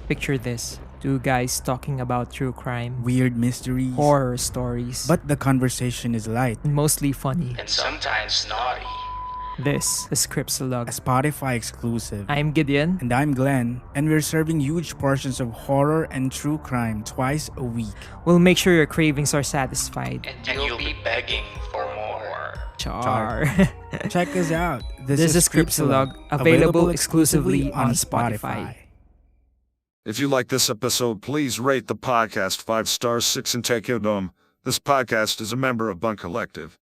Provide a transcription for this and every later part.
Picture this. Two guys talking about true crime, Weird mysteries. horror stories, But the conversation is light. and mostly funny. and sometimes naughty. This is A Scriptsalog. Spotify exclusive. I'm Gideon. And I'm Glenn, and we're serving huge portions of horror and true crime twice a week. We'll make sure your cravings are satisfied. And you'll be begging for more. Char. Check us out. This is Scriptsalog, available exclusively on Spotify. If you like this episode, please rate the podcast 5 stars, 6 and take your dome. This podcast is a member of Bunk Collective.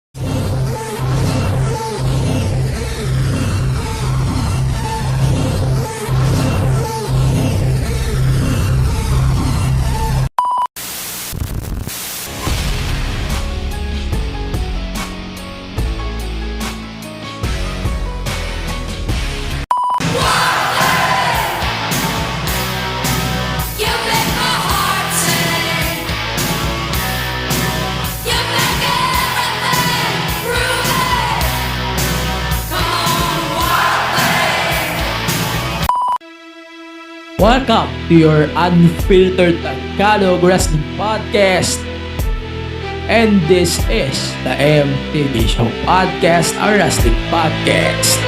You make my heart sing. You make everything groovy. Come on, wild thing. Welcome to your unfiltered Tagalog Wrestling Podcast. And this is the MTV Show Podcast, a wrestling podcast.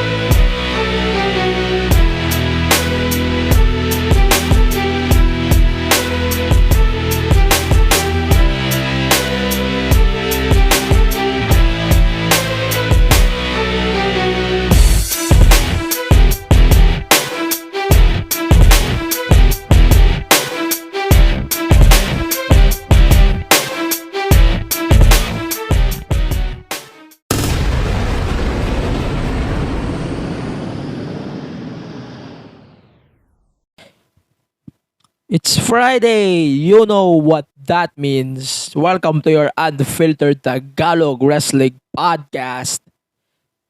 It's Friday. You know what that means. Welcome to your unfiltered Tagalog Wrestling Podcast.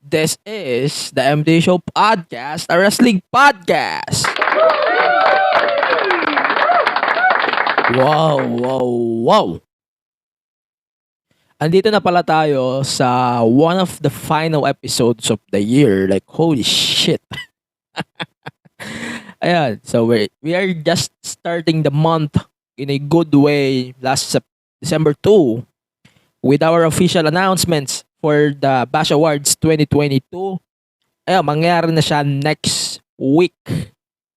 This is the MTV Show Podcast, a wrestling podcast. Wow. Andito na pala tayo sa one of the final episodes of the year. Like, holy shit. Ayan, so we are just starting the month in a good way December 2 with our official announcements for the Bash Awards 2022. Ayan, mangyayari na siya next week.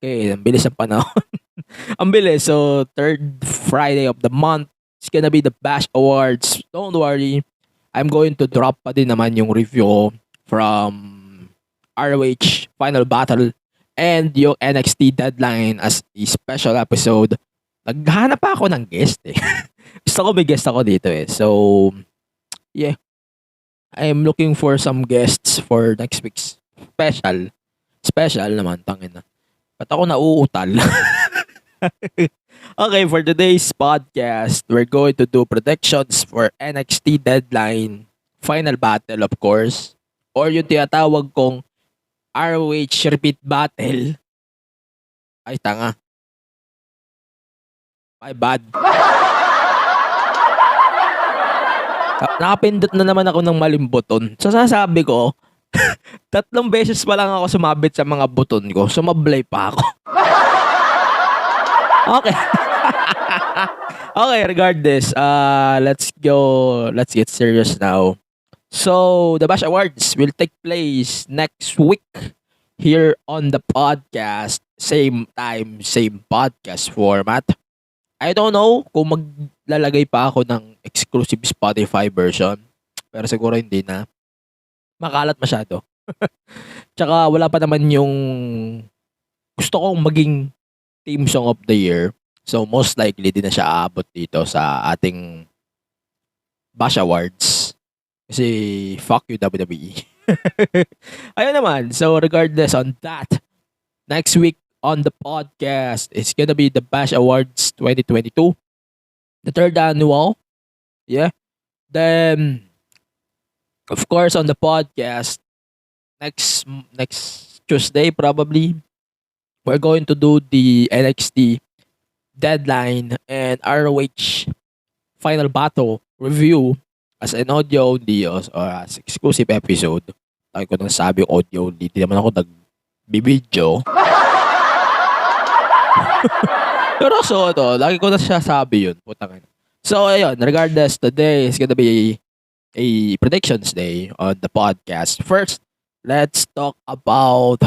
Okay, ang bilis ang panahon. Ang bilis. So, third Friday of the month, it's gonna be the Bash Awards. Don't worry, I'm going to drop pa din naman yung review from ROH Final Battle and yung NXT Deadline as a special episode. Naghahanap pa ako ng guest eh. Gusto ko may guest ako dito eh. So, yeah. I'm looking for some guests for next week's special. Special naman, tangin na. Ba't ako nauutal? Okay, for today's podcast, we're going to do predictions for NXT Deadline Final Battle, of course. Or yung tinatawag kong ROH Repeat Battle. Ay, tanga. My bad. Nakapindot na naman ako ng maling buton. So, sasabi ko, 3 beses pa lang ako sumabit sa mga buton ko. Sumablay pa ako. Okay. Okay, regardless. Let's get serious now. So, the Bash Awards will take place next week here on the podcast. Same time, same podcast format. I don't know kung maglalagay pa ako ng exclusive Spotify version. Pero siguro hindi na. Makalat masyado. Tsaka wala pa naman yung gusto kong maging theme song of the year. So, most likely din na siya aabot dito sa ating Bash Awards. Kasi, fuck you, WWE. Ayun naman. So, regardless on that, next week on the podcast, it's gonna be the Bash Awards 2022. The 3rd annual. Yeah. Then, of course, on the podcast, next Tuesday, probably, we're going to do the NXT Deadline and ROH Final Battle review as an audio only or as exclusive episode. Lagi ko nang sabi audio only. Hindi naman ako nag-video. Pero so, ito, lagi ko na siya sabi yun. Putang ina. So, ayun, regardless, today is gonna be a predictions day on the podcast. First, let's talk about,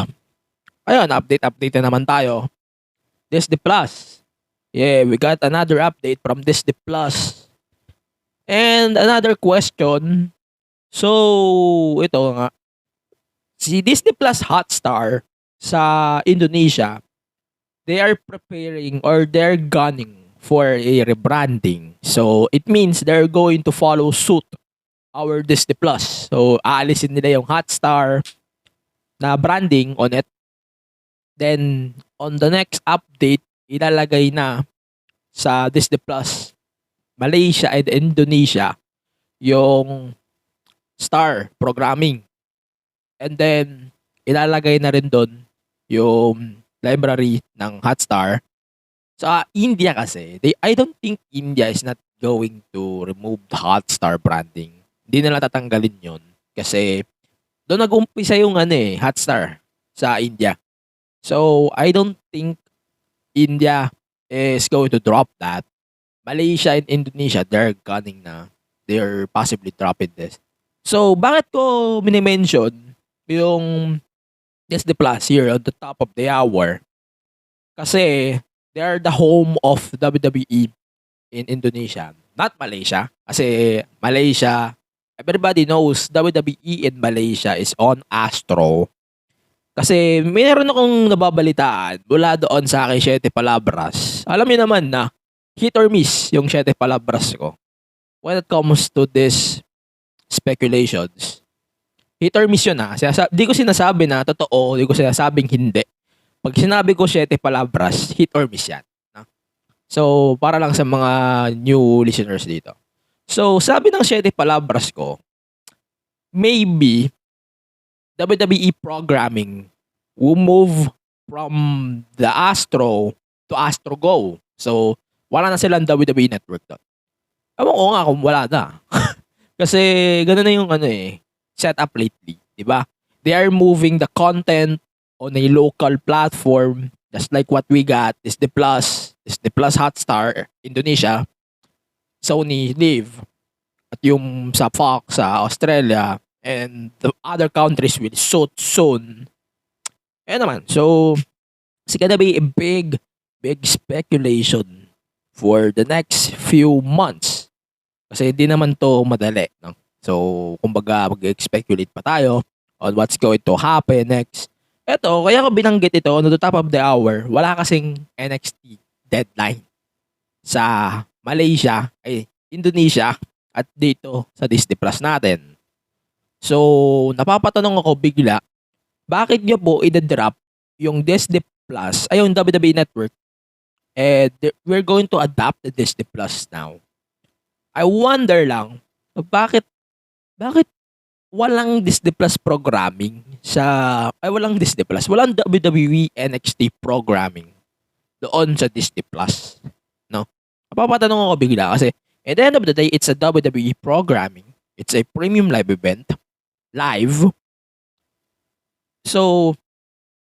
ayun, update na naman tayo. Disney Plus. Yeah, we got another update from Disney Plus. And another question. So, ito nga. Si Disney Plus Hotstar sa Indonesia, they are preparing or they're gunning for a rebranding. So, it means they're going to follow suit our Disney Plus. So, aalisin nila yung Hotstar na branding on it. Then, on the next update, ilalagay na sa Disney Plus Malaysia and Indonesia yung Star programming. And then, ilalagay na rin doon yung library ng Hotstar. Sa India kasi, I don't think India is not going to remove the Hotstar branding. Hindi nila tatanggalin yun. Kasi, doon nag-umpisa yung Hotstar sa India. So, I don't think India is going to drop that. Malaysia and Indonesia, they're gunning na. They're possibly dropping this. So, bakit ko minimension yung Disney Plus here on the top of the hour? Kasi, they're the home of WWE in Indonesia. Not Malaysia. Kasi, Malaysia, everybody knows WWE in Malaysia is on Astro. Kasi, mayroon akong nababalitaan mula doon sa aking 7 palabras. Alam niyo naman na, hit or miss yung 7 palabras ko when it comes to this speculations. Hit or miss yun di ko sinasabi na totoo, di ko sinasabing hindi. Pag sinabi ko 7 palabras, hit or miss yan. So, para lang sa mga new listeners dito. So, sabi ng 7 palabras ko, maybe WWE programming will move from the Astro to Astro Go. So, wala na silang WWE Network doon. Ewan ko nga kung wala na. Kasi gano'n na yung setup lately. Diba? They are moving the content on a local platform just like what we got. Disney Plus Hotstar, Indonesia, Sony Live, at yung sa Fox sa Australia, and the other countries will soon. Ayan naman. So, it's gonna be a big speculation for the next few months. Kasi hindi naman to madali. No? So, kumbaga, mag-speculate pa tayo on what's going to happen next. Eto, kaya ko binanggit ito on the top of the hour. Wala kasing NXT deadline sa Malaysia, Indonesia, at dito sa Disney Plus natin. So, napapatanong ako bigla, bakit nyo po i-drop yung Disney Plus, yung WWE Network, and we're going to adapt the Disney Plus now. I wonder lang, bakit walang Disney Plus programming walang Disney Plus, walang WWE NXT programming doon sa Disney Plus. No? Napapatanong ako bigla kasi at the end of the day, it's a WWE programming. It's a premium live event. Live. So,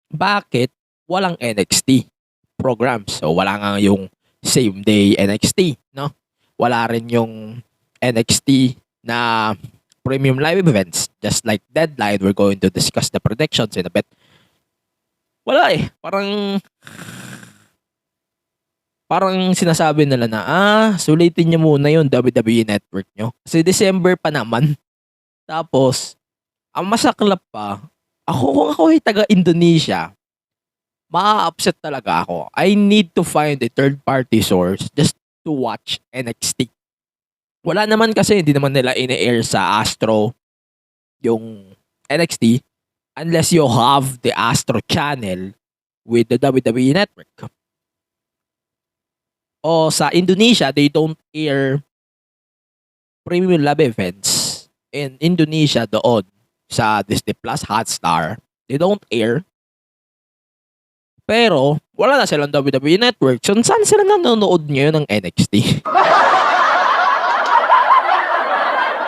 bakit walang NXT programs? So, wala nga yung same day NXT, no? Wala rin yung NXT na premium live events. Just like Deadline, we're going to discuss the predictions in a bit. Wala parang sinasabi nila na, sulitin nyo muna yung WWE Network nyo. Kasi December pa naman. Tapos, ang masaklap pa, kung ako ay taga-Indonesia, ma-upset talaga ako. I need to find a third-party source just to watch NXT. Wala naman kasi, hindi naman nila in-air sa Astro yung NXT unless you have the Astro channel with the WWE Network. O sa Indonesia, they don't air premium live events in Indonesia doon sa Disney Plus Hotstar. They don't air. Pero, wala na silang WWE Network. So, saan sila nanonood ngayon ng NXT?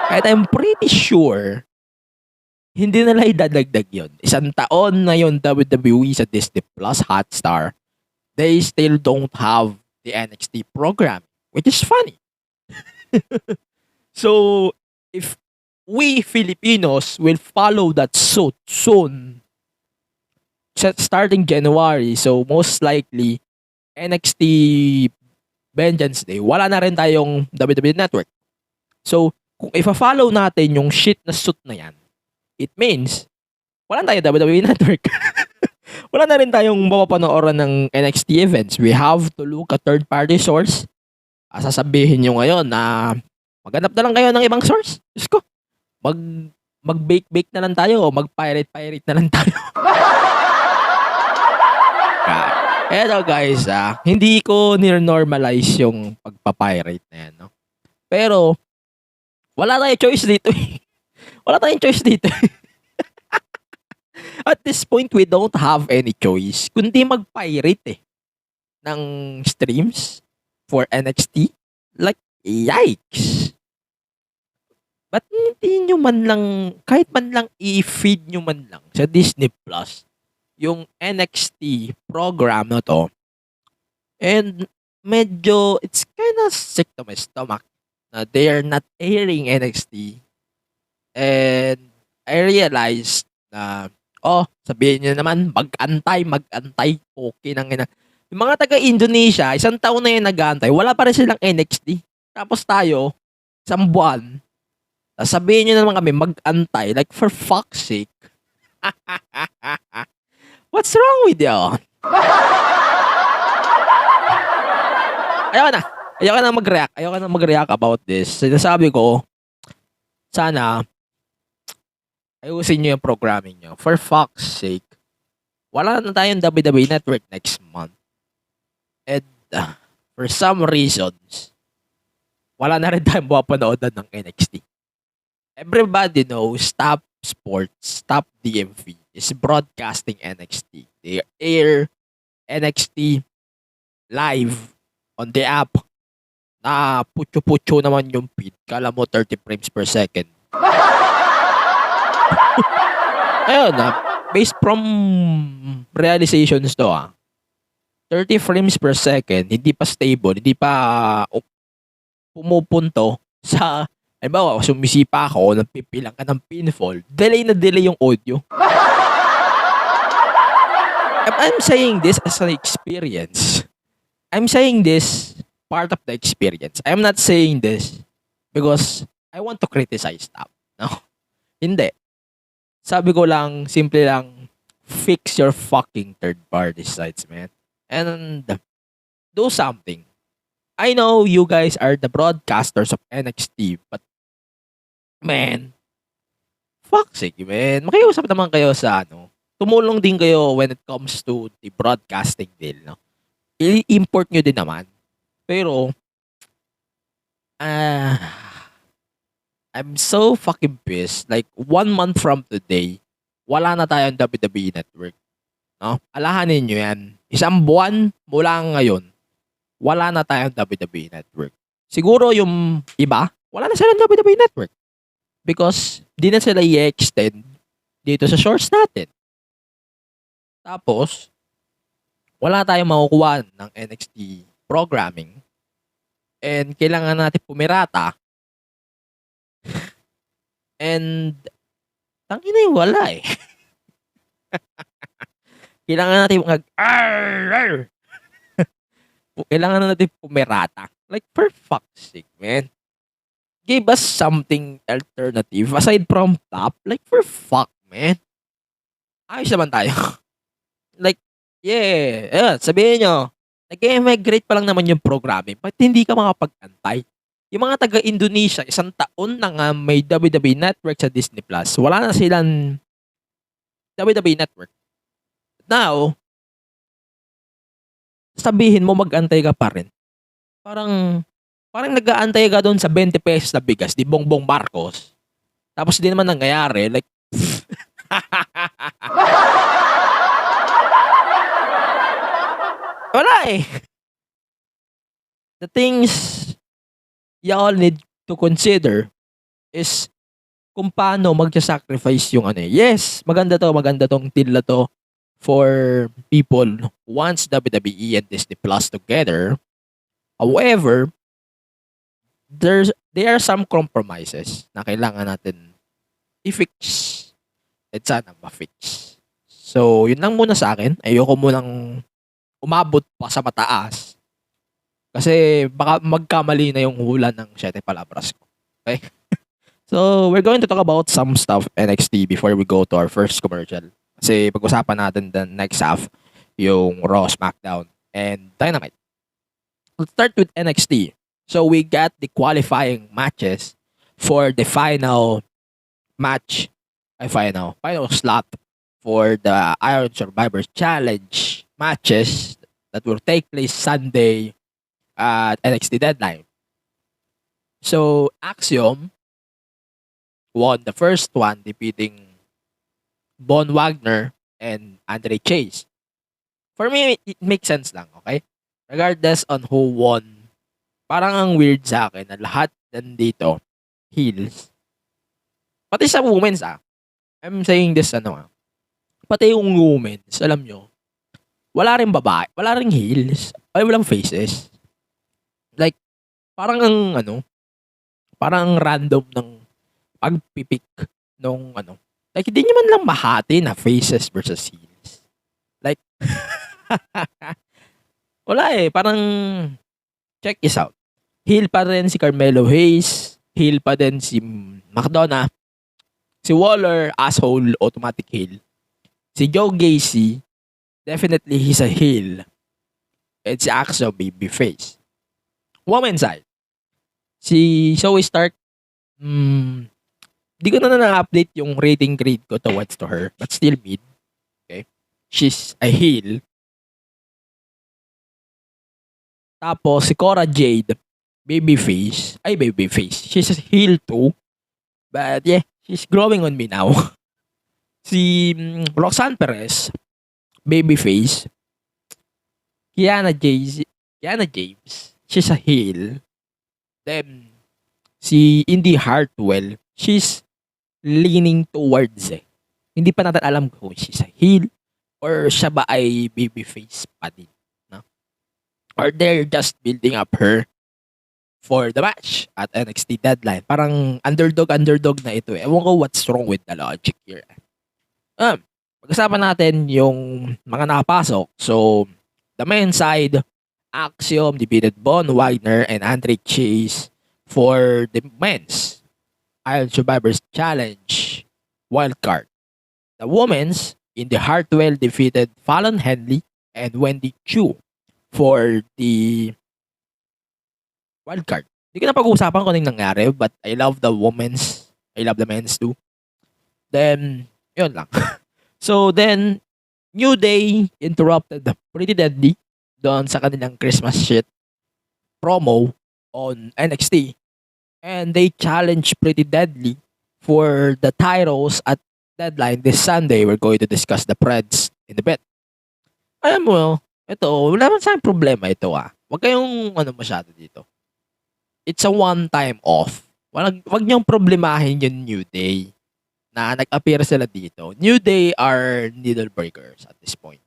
And I'm pretty sure, hindi nila idadagdag yun. 1 taon na yung WWE sa Disney Plus Hotstar. They still don't have the NXT program, which is funny. So, if we Filipinos will follow that suit soon, starting January, so most likely, NXT Vengeance Day, wala na rin tayong WWE Network. So, kung ifa-follow natin yung shit na suit na yan, it means, wala na tayong WWE Network. Wala na rin tayong mapapanooran ng NXT events. We have to look at third-party source. Sasabihin nyo ngayon na maghanap na lang kayo ng ibang source. Diyos ko. Mag-bake-bake na lang tayo o mag-pirate-pirate na lang tayo. Eto guys, hindi ko nir-normalize yung pagpa-pirate na yan, no? Pero, wala tayong choice dito. Wala tayong choice dito. At this point, we don't have any choice kundi mag-pirate ng streams for NXT. Like, yikes! Ba't hindi nyo man lang, kahit man lang i-feed nyo man lang sa Disney Plus yung NXT program na to? And medyo, it's kinda sick to my stomach na they are not airing NXT. And I realized na, sabihin nyo naman, mag-antay, okay nang ina. Yung mga taga-Indonesia, isang taon na yung nag-aantay, wala pa rin silang NXT. Tapos tayo, isang buwan, sabihin nyo naman kami, mag-antay, like for fuck's sake. What's wrong with you? Ayoko na mag-react about this. Sinasabi ko, sana, ayusin nyo yung programming nyo. For fuck's sake, wala na tayong WWE Network next month. And for some reasons, wala na rin tayong mapapanood ng NXT. Everybody knows Top Sports, Top DMV is broadcasting NXT. They air NXT live on the app. Na putyo-putyo naman yung feed. Kala mo 30 frames per second. Ayun based from realizations to 30 frames per second, hindi pa stable, hindi pa pumupunto sa, halimbawa, sumisipa ako, nagpipilang ka ng pinfall, delay na delay yung audio. I'm saying this as an experience. I'm saying this part of the experience. I'm not saying this because I want to criticize stuff. No? Hindi. Sabi ko lang, simple lang, fix your fucking third-party sites, man. And do something. I know you guys are the broadcasters of NXT, but man, fuck's sake, man. Makiusap naman kayo sa tumulong din kayo when it comes to the broadcasting deal, no? I-import nyo din naman. Pero, I'm so fucking pissed. Like, 1 month from today, wala na tayong WWE Network. No? Alahanin nyo yan. Isang buwan mula ngayon, wala na tayong WWE Network. Siguro yung iba, wala na silang WWE Network. Because, di na sila i-extend dito sa shorts natin. Tapos, wala tayong makukuha ng NXT programming. And kailangan natin pumirata. And tangina yung wala kailangan natin kailangan natin pumirata. Like, for fuck's sake, man. Give us something alternative aside from top. Like, for fuck, man. Ayos naman tayo. Like, yeah. Sabihin nyo, nag-migrate pa lang naman yung programming. Ba't hindi ka makapag-antay? Yung mga taga-Indonesia, isang taon na nga may WWE Network sa Disney Plus. Wala na silang WWE Network. Now, sabihin mo mag-antay ka pa rin. Parang nag-aantay ka doon sa 20 pesos na bigas, di Bongbong Marcos. Tapos di naman nangyayari. Like, wala The things y'all need to consider is kung paano magsa-sacrifice yung Yes, maganda tong deal na to for people who wants WWE and Disney Plus together. However, there are some compromises na kailangan natin i-fix at sana ma-fix. So, yun lang muna sa akin. Ayoko munang umabot pa sa mataas kasi baka magkamali na yung hula ng 7 palabras ko. Okay? So, we're going to talk about some stuff NXT before we go to our first commercial. Kasi pag-usapan natin the next half, yung Raw, SmackDown, and Dynamite. Let's start with NXT. So, we got the qualifying matches for the final match, final slot for the Iron Survivors Challenge matches that will take place Sunday at NXT Deadline. So, Axiom won the first one, defeating Von Wagner and Andre Chase. For me, it makes sense lang, okay? Regardless on who won, parang ang weird sa akin na lahat nandito, heels. Pati sa women's, I'm saying this, pati yung women's, alam nyo, wala rin babae, wala rin heels, ay walang faces. Like, parang parang random ng pagpipik nung like hindi nyo man lang mahati na faces versus heels. Like, wala parang, check this out. Heel pa rin si Carmelo Hayes, heel pa din si McDonough, si Waller, asshole, automatic heel. Si Joe Gacy, definitely he's a heel. And si Axel, babyface. Women's side. Si Zoe Stark, di ko na na-update yung rating grade ko towards to her, but still mid. Okay? She's a heel. Tapos, si Cora Jade, babyface. She's a heel too. But yeah, she's growing on me now. Si Roxanne Perez, babyface. Kiana James, she's a heel. Then, si Indy Hartwell, she's leaning towards Hindi pa natin alam kung she's a heel or siya ba ay babyface pa din. No? Or they're just building up her for the match at NXT Deadline. Parang underdog na ito Ewan ko what's wrong with the logic here. Pag-usapan natin yung mga nakapasok. So, the men's side, Axiom defeated Von Wagner and Andre Chase for the men's Iron Survivors Challenge wildcard. The women's, Indy Hartwell defeated Fallon Henley and Wendy Chu for the wildcard. Hindi ko na pag-uusapan kung anong nangyari, but I love the women's. I love the men's too. Then, yun lang. So then, New Day interrupted the Pretty Deadly doon sa kanilang Christmas shit promo on NXT. And they challenged Pretty Deadly for the titles at Deadline this Sunday. We're going to discuss the Preds in a bit. Alam mo, ito, wala man sa problema ito Huwag kayong masyado dito. It's a one-time off. Wag niyong problemahin yung New Day na nag-appear sila dito. New Day are needle breakers at this point.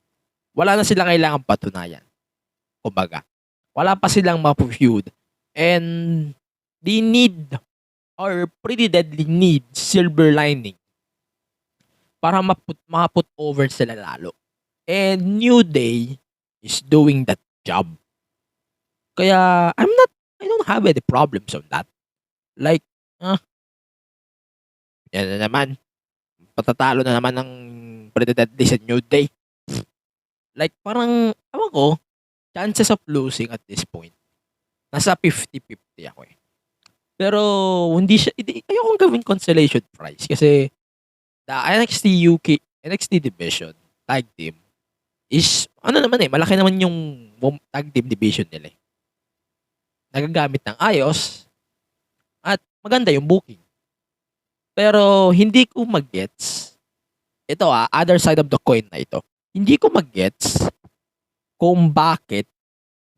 Wala na silang kailangang patunayan. Kumbaga, wala pa silang ma-feud. And they need, or Pretty Deadly need, silver lining para ma-put over sila lalo. And New Day is doing that job. Kaya, I don't have any problems on that. Like, yan na naman. Patatalo na naman ng Pretty Deadly sa New Day. Like, parang, ewan ko, chances of losing at this point, nasa 50-50 ako Pero, ayokong gawin consolation prize kasi the NXT division, tag team, is, malaki naman yung tag team division nila Nagagamit ng ayos at maganda yung booking. Pero, hindi ko mag-gets. Ito other side of the coin na ito. Hindi ko mag-gets kung bakit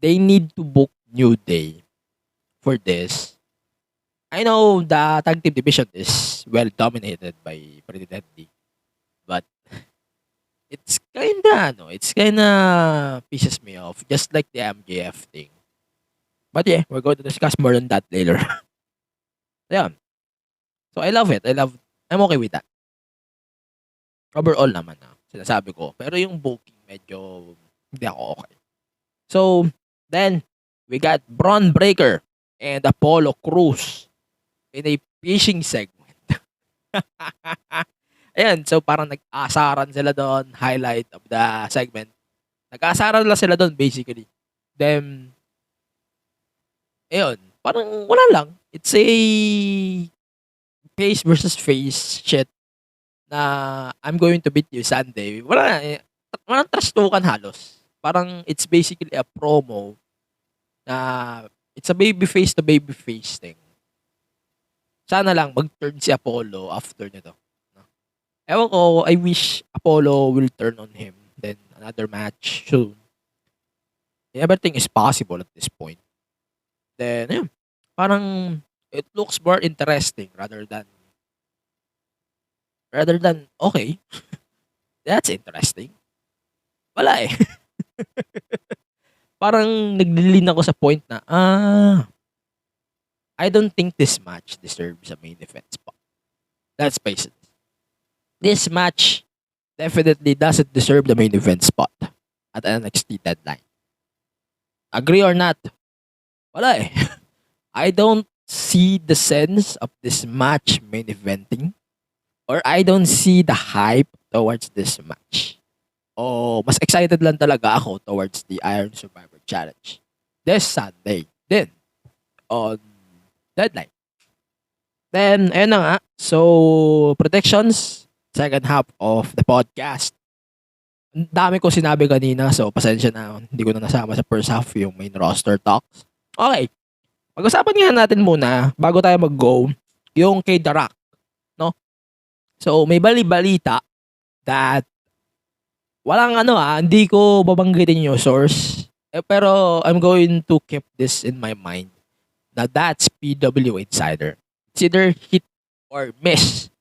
they need to book New Day for this. I know the tag team division is well dominated by Pretty Deadly. But, it's kinda pisses me off. Just like the MJF thing. But yeah, we're going to discuss more on that later. Yeah. So I love it. I'm okay with that. Overall naman sinasabi ko. Pero yung booking medyo hindi ako okay. So, then, we got Braun Breaker and Apollo Cruz in a fishing segment. Ayan, so parang nag-asaran sila doon, highlight of the segment. Nag-asaran lang sila doon, basically. Then, ayun, parang wala lang. It's a face versus face shit na I'm going to beat you Sunday. Walang trastukan halos. Parang it's basically a promo na it's a baby face to baby face thing. Sana lang mag-turn si Apollo after nito. No? Ewan ko, I wish Apollo will turn on him. Then another match soon. Everything is possible at this point. Then, yun. Parang it looks more interesting rather than okay. That's interesting. Wala eh. Parang naglilin ako sa point na, I don't think this match deserves a main event spot. Let's face it. This match definitely doesn't deserve the main event spot at NXT deadline. Agree or not? Wala eh. I don't see the sense of this match main eventing, or I don't see the hype towards this match. Mas excited lang talaga ako towards the Iron Survivor Challenge this Sunday din on deadline. Then, ayun na nga. So, predictions, second half of the podcast. Ang dami ko sinabi kanina, so pasensya na. Hindi ko na nasama sa first half yung main roster talks. Okay. Pag-usapan nga natin muna, bago tayo mag-go, yung kay The Rock. No? So, may bali-balita that walang hindi ko babanggitin yung source. Pero I'm going to keep this in my mind na that's PW Insider. It's either hit or miss.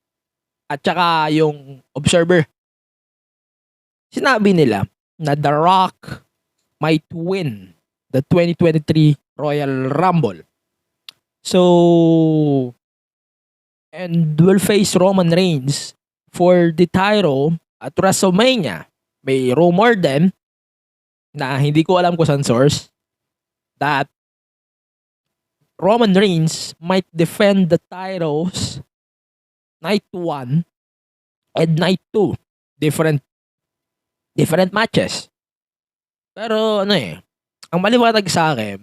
At saka yung Observer. Sinabi nila na The Rock might win the 2023 Royal Rumble. So, and will face Roman Reigns for the title at WrestleMania. May rumor din na hindi ko alam kung saan source that Roman Reigns might defend the titles night 1 and night 2. Different matches. Pero ang maliwanag sa akin,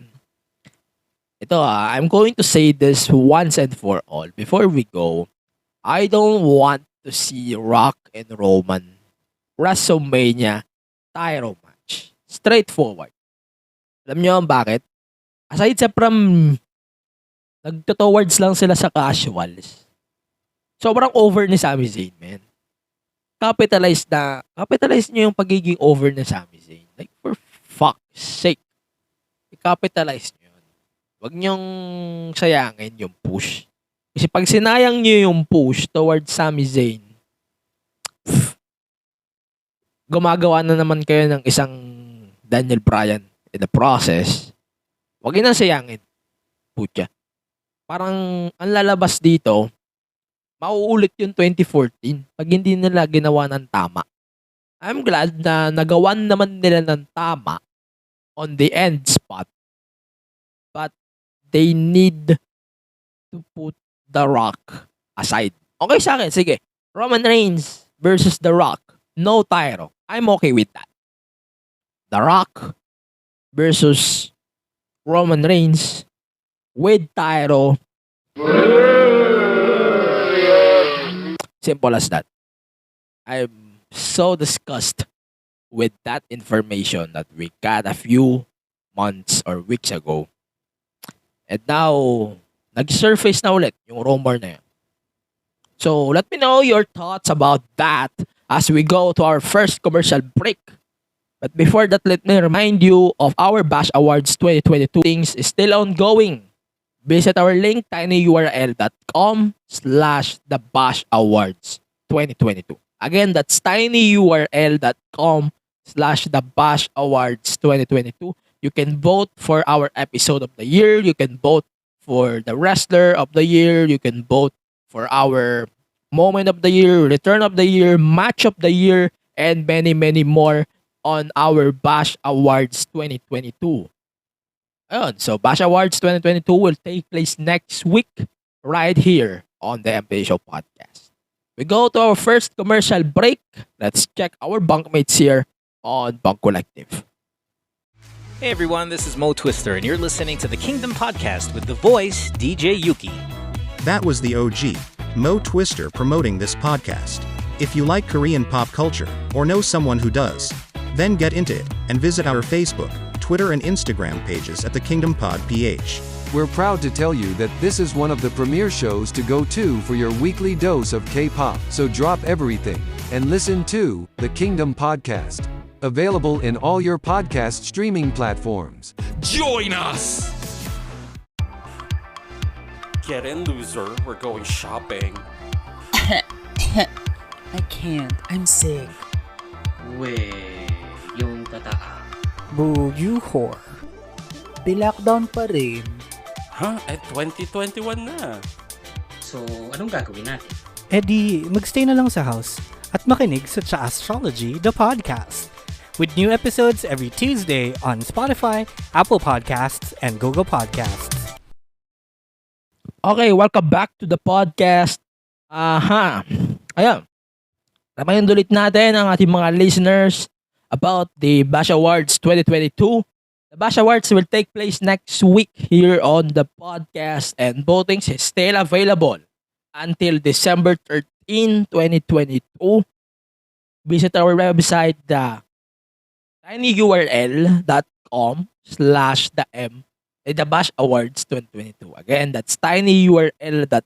ito I'm going to say this once and for all. Before we go, I don't want to see Rock and Roman WrestleMania title match. Straightforward. Alam niyo bakit? Aside sa from nagto-towards lang sila sa casuals. Sobrang over ni Sami Zayn, man. Capitalize niyo yung pagiging over ni Sami Zayn. Like, for fuck's sake. I-capitalize niyo yun. Huwag niyong sayangin yung push. Kasi pag sinayang niyo yung push towards Sami Zayn, gumagawa na naman kayo ng isang Daniel Bryan in the process. Huwag yun ang sayangin. Putya. Parang ang lalabas dito, mauulit yung 2014 pag hindi nila ginawa ng tama. I'm glad na nagawan naman nila ng tama on the end spot. But they need to put The Rock aside. Okay sa akin, sige. Roman Reigns versus The Rock. No title. I'm okay with that. The Rock versus Roman Reigns with title. Simple as that. I'm so disgusted with that information that we got a few months or weeks ago. And now, nag-surface na ulit yung rumor na yun. So, let me know your thoughts about that as we go to our first commercial break. But before that, let me remind you of our Bash Awards 2022. Things is still ongoing. Visit our link, tinyurl.com/thebashawards2022. Again, that's tinyurl.com/thebashawards2022. You can vote for our episode of the year. You can vote for the wrestler of the year. You can vote for our moment of the year, return of the year, match of the year, and many, many more on our Bash Awards 2022. Ayun, so Bash Awards 2022 will take place next week right here on the MPA Show podcast. We go to our first commercial break. Let's check our bunkmates here on Bunk Collective. Hey everyone, this is Mo Twister, and you're listening to the Kingdom Podcast with the voice DJ Yuki. That was the OG, Mo Twister, promoting this podcast. If you like Korean pop culture, or know someone who does, then get into it, and visit our Facebook, Twitter and Instagram pages at the Kingdom Pod PH. We're proud to tell you that this is one of the premier shows to go to for your weekly dose of K-pop. So drop everything and listen to the Kingdom Podcast. Available in all your podcast streaming platforms. Join us! Get in, loser. We're going shopping. I can't. I'm sick. Weh, yung tataa. Boo, you whore. Lockdown pa rin. Huh? 2021 na. So, anong gagawin natin? Di, magstay na lang sa house at makinig sa Astrology, the podcast. With new episodes every Tuesday on Spotify, Apple Podcasts, and Google Podcasts. Okay, welcome back to the podcast. Ayan. Remind ulit natin ang ating mga listeners about the Bash Awards 2022. The Bash Awards will take place next week here on the podcast, and voting is still available until December 13, 2022. Visit our website, tinyurl.com/the Bash Awards 2022. Again, that's tinyurl.com/the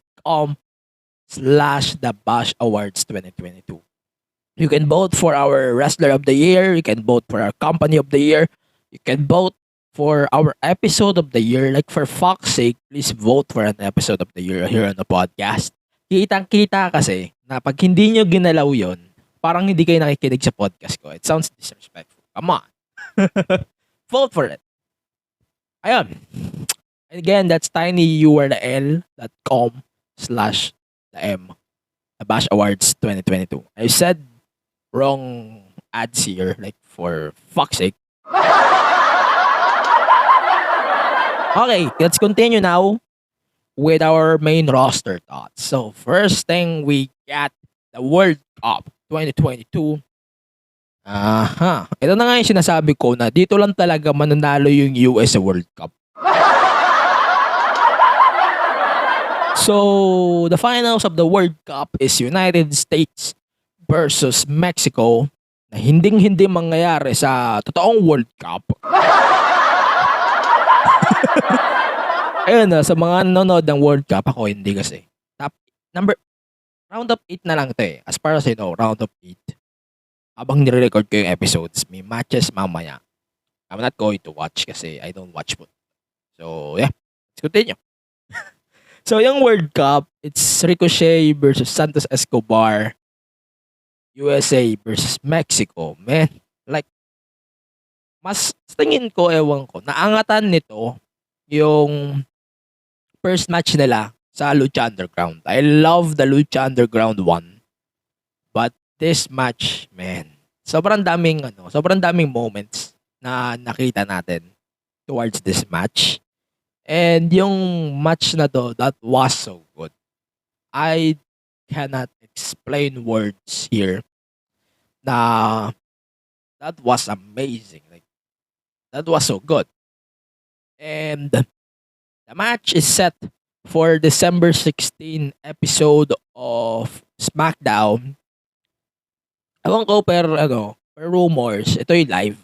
Bash Awards 2022. You can vote for our wrestler of the year. You can vote for our company of the year. You can vote for our episode of the year. Like, for fuck's sake, please vote for an episode of the year here on the podcast. Kitang-kita kasi na pag hindi nyo ginalaw yon, parang hindi kayo nakikinig sa podcast ko. It sounds disrespectful. Come on. Vote for it. Ayun. And again, that's tinyurl.com/the Bash Awards 2022. I said wrong ads here, like, for fuck's sake. Okay, let's continue now with our main roster thoughts. So, first thing, we got the World Cup 2022. Ito na nga yung sinasabi ko na dito lang talaga mananalo yung US sa World Cup. So, the finals of the World Cup is United States versus Mexico, na hinding-hindi mangyayari sa totoong World Cup. Ayun, sa mga nanonood ng World Cup, ako hindi kasi. Round of 8 na lang ito eh. As far as I know, round of 8. Habang nire-record ko yung episodes, may matches mamaya. I'm not going to watch kasi I don't watch football. So, yeah. Let's continue. So, yung World Cup, it's Ricochet versus Santos Escobar. USA versus Mexico. Man, like, mas tingin ko, ewan ko, naangatan nito yung first match nila sa Lucha Underground. I love the Lucha Underground 1. But this match, man, sobrang daming moments na nakita natin towards this match. And yung match na to, that was so good. I cannot explain words here na that was amazing. Like, that was so good. And the match is set for December 16 episode of SmackDown. Ewan ko, per rumors, ito yung live.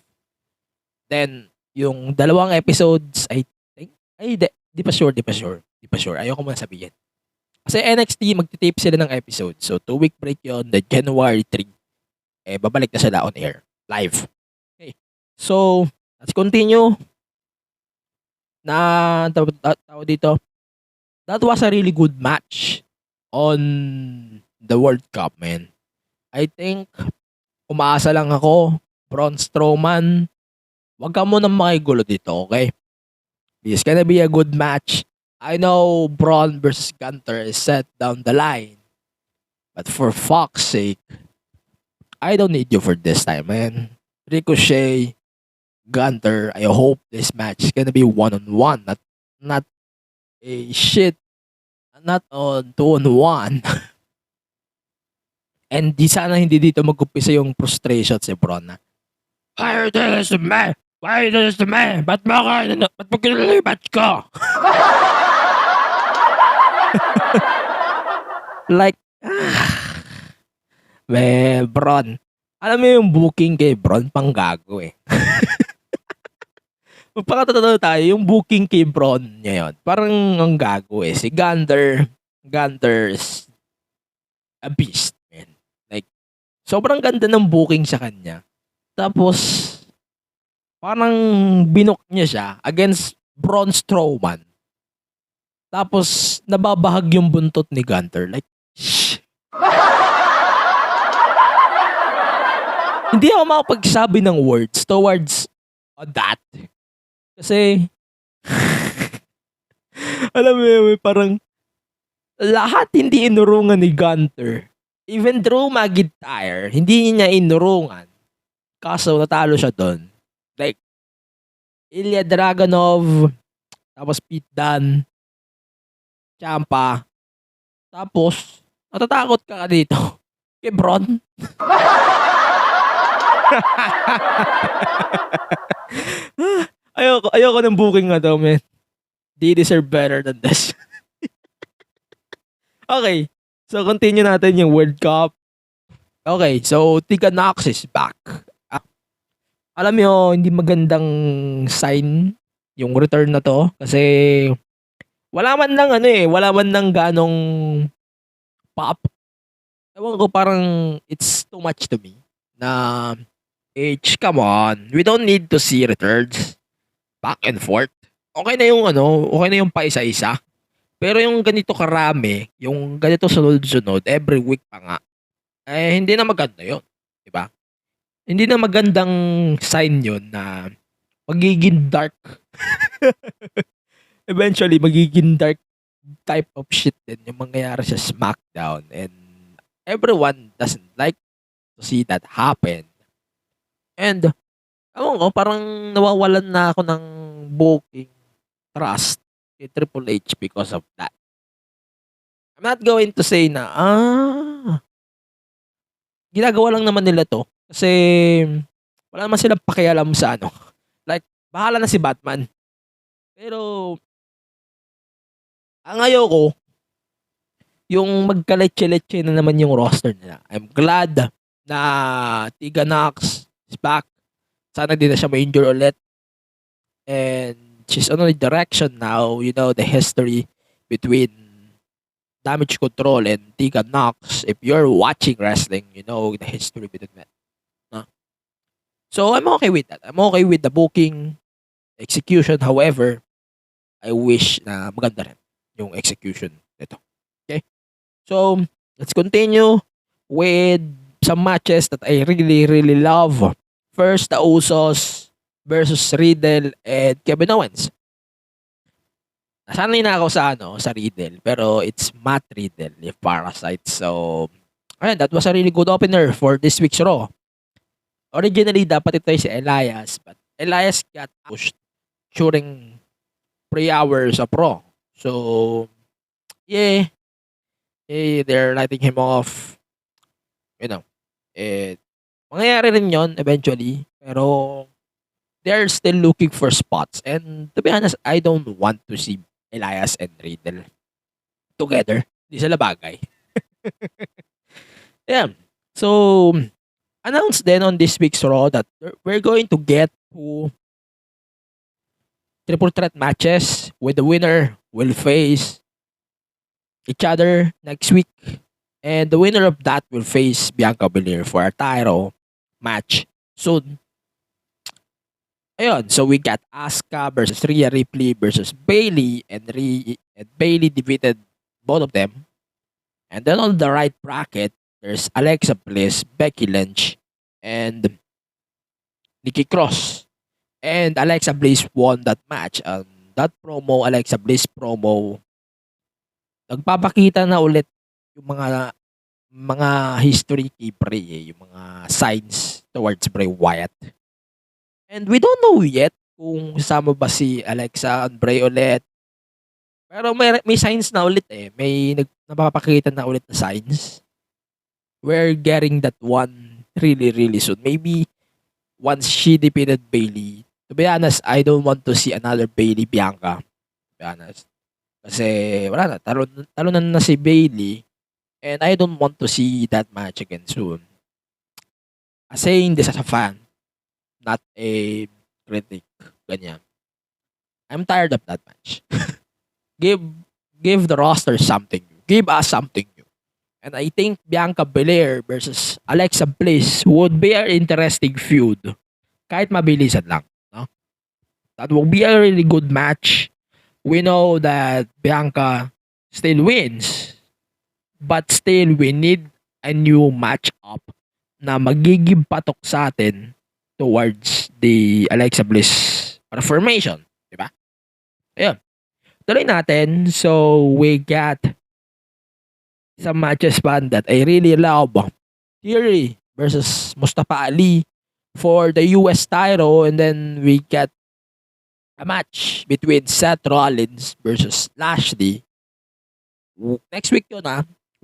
Then, yung dalawang episodes, I think, di pa sure. Ayoko muna sabihin. Kasi NXT, magtitape sila ng episode. So, 2-week break yun. The January 3, babalik na sila on air. Live. Okay. So, let's continue. Tao dito. That was a really good match on the World Cup, man. I think, umaasa lang ako, Braun Strowman wag ka munang makigulo dito, okay? It's gonna be a good match. I know Braun versus Gunter is set down the line. But for fuck's sake, I don't need you for this time, man. Ricochet, Gunter, I hope this match is gonna be one-on-one, not a shit, not on two-on-one. And di sana hindi dito mag-umpisa yung frustration si Braun na, why are you doing this to me? Why are you doing this to me? Ba't mo kinalibat ko? Like, man, Braun. Alam mo yung booking kay Braun, panggago eh. Magpakatotoo tayo, yung booking kay Braun ngayon, parang ang gago eh. Si Gunter's a beast, man. Like, sobrang ganda ng booking sa kanya. Tapos, parang binook niya siya against Braun Strowman. Tapos, nababahag yung buntot ni Gunter. Like, shh. Hindi ako makapagsabi ng words towards that. Kasi, alam mo yun, parang lahat hindi inurungan ni Gunter. Even Drew McIntyre, hindi niya inurungan. Kaso natalo siya doon. Like, Ilya Dragunov, tapos Pete Dunne, Ciampa, tapos, natatakot ka dito. Kay Braun. Ayoko ng booking na to, man. They deserve better than this. Okay. So, continue natin yung World Cup. Okay. So, Tika Knox is back. Alam nyo, hindi magandang sign yung return na to. Kasi, wala man lang ganong pop. Ewan ko, parang it's too much to me. Na, come on. We don't need to see returns. Back and forth. Okay na yung paisa-isa. Pero yung ganito karami, yung ganito sunod-sunod, every week pa nga, eh, hindi na maganda yun. Diba? Hindi na magandang sign yun na magiging dark. Eventually, magiging dark type of shit din yung mangyayari sa SmackDown. And everyone doesn't like to see that happen. And, parang nawawalan na ako ng booking trust kay Triple H because of that. I'm not going to say na, ginagawa lang naman nila to kasi wala naman silang pakialam sa Like, bahala na si Batman. Pero, ang ayoko, yung magkaletse-letse na naman yung roster nila. I'm glad na Tika Knox is back. Sana di na siya ma-injure ulit. And she's on the direction now. You know, the history between Damage Control and Tika Knox. If you're watching wrestling, you know the history between that. So, I'm okay with that. I'm okay with the booking, execution. However, I wish na maganda rin yung execution nito. Okay? So, let's continue with some matches that I really, really love. First, the Usos versus Riddle and Kevin Owens. Nasanay na ako sa Riddle, pero it's Matt Riddle, if Parasite. So, ayun, that was a really good opener for this week's Raw. Originally, dapat ito si Elias, but Elias got pushed during 3 hours of Raw. So, yeah, they're letting him off. You know, mangyayari rin yun eventually, pero they're still looking for spots. And to be honest, I don't want to see Elias and Riddle together. Di sila bagay. Yeah. So, announced then on this week's Raw that we're going to get 2 triple threat matches with the winner will face each other next week. And the winner of that will face Bianca Belair for a title match soon. Ayun, so we got Asuka versus Rhea Ripley versus Bayley, and Bayley defeated both of them. And then on the right bracket, there's Alexa Bliss, Becky Lynch, and Nikki Cross. And Alexa Bliss won that match. That promo, Alexa Bliss promo, nagpapakita na ulit yung mga history kay Bray, yung mga signs towards Bray Wyatt. And we don't know yet kung sama ba si Alexa and Bray ulit. Pero may signs na ulit eh. May napapakita na ulit na signs. We're getting that one really, really soon. Maybe once she defeated Bailey. To be honest, I don't want to see another Bailey Bianca. To be honest. Kasi wala na. Talo na si Bailey. And I don't want to see that match again soon. I'm saying this as a fan. Not a critic. Ganyan. I'm tired of that match. Give the roster something new. Give us something new. And I think Bianca Belair versus Alexa Bliss would be an interesting feud. Kahit mabilisan lang. No? That will be a really good match. We know that Bianca still wins. But still, we need a new match-up na magiging patok sa atin towards the Alexa Bliss formation. Diba? Ayun. Tuloy natin. So, we got some matches pa that I really love. Theory versus Mustafa Ali for the US title. And then we got a match between Seth Rollins versus Lashley. Next week yun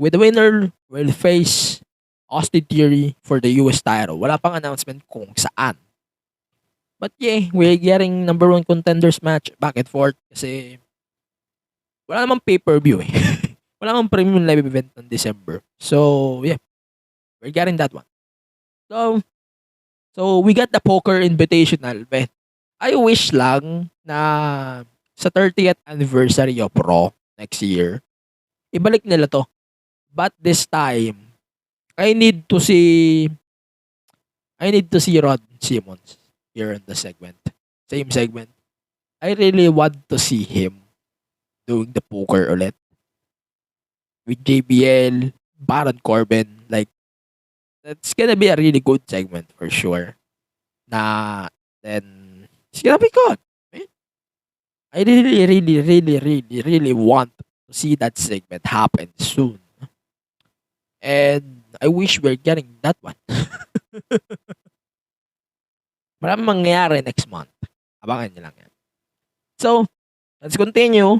with the winner will face Austin Theory for the US title. Wala pang announcement kung saan. But yeah, we're getting number 1 contenders match back and forth kasi wala namang pay-per-view eh. Wala namang premium live event on December. So, yeah. We're getting that one. So we got the Poker Invitational. But I wish lang na sa 30th anniversary of Raw next year, ibalik nila to. But this time, I need to see Rod Simmons here in the segment. Same segment. I really want to see him doing the poker ulit. With JBL, Baron Corbin. Like, that's gonna be a really good segment for sure. Then, it's gonna be good. Man. I really want to see that segment happen soon. And I wish we're getting that one. Maraming mangyayari next month. Abangan nyo lang yan. So, let's continue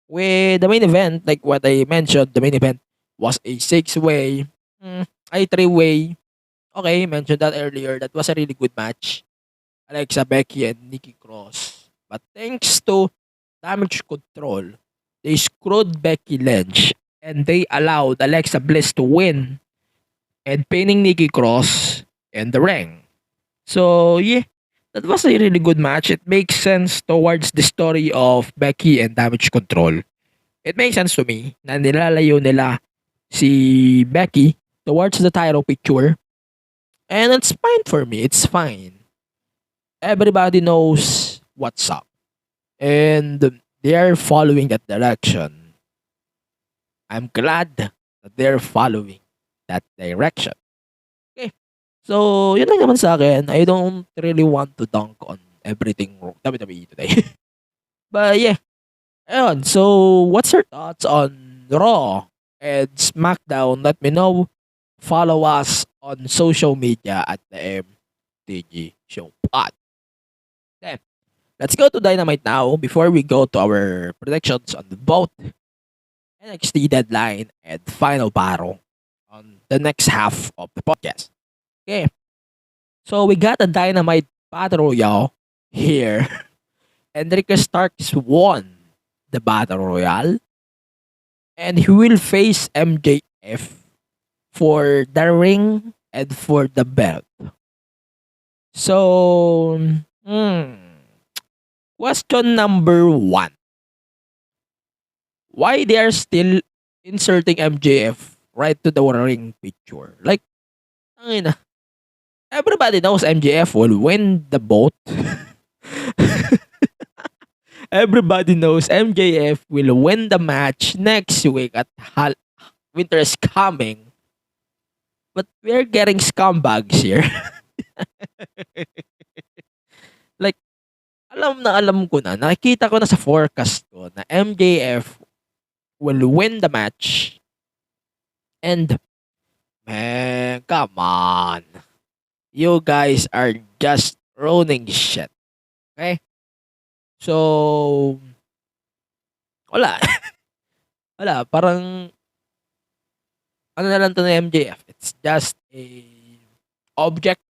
with the main event. Like what I mentioned, the main event was a 6-way, a 3-way. Okay, mentioned that earlier. That was a really good match. Alexa, Becky, and Nikki Cross. But thanks to Damage Control, they screwed Becky Lynch and they allowed Alexa Bliss to win and pinning Nikki Cross in the ring. So, yeah, that was a really good match. It makes sense towards the story of Becky and Damage Control. It makes sense to me na nilalayo nila si Becky towards the title picture. And it's fine for me. It's fine. Everybody knows what's up. And they are following that direction. I'm glad that they're following that direction. Okay. So, yun lang naman sa akin. I don't really want to dunk on everything WWE today. But yeah. Ayun. So, what's your thoughts on Raw and SmackDown? Let me know. Follow us on social media at the MTG Show Pod. Okay. Let's go to Dynamite now before we go to our predictions on both NXT Deadline and Final Battle on the next half of the podcast. Okay. So we got a Dynamite Battle Royale here. Enrique Starks won the Battle Royale. And he will face MJF for the ring and for the belt. So, question number 1. Why they are still inserting MJF right to the ring picture? Like, everybody knows MJF will win the boat. Everybody knows MJF will win the match next week at Winter is Coming. But we're getting scumbags here. Like, alam ko na, nakikita ko na sa forecast ko na MJF will win the match. And, man, come on. You guys are just ruining shit. Okay? So, wala. Wala, parang, ano na lang to na MJF. It's just a object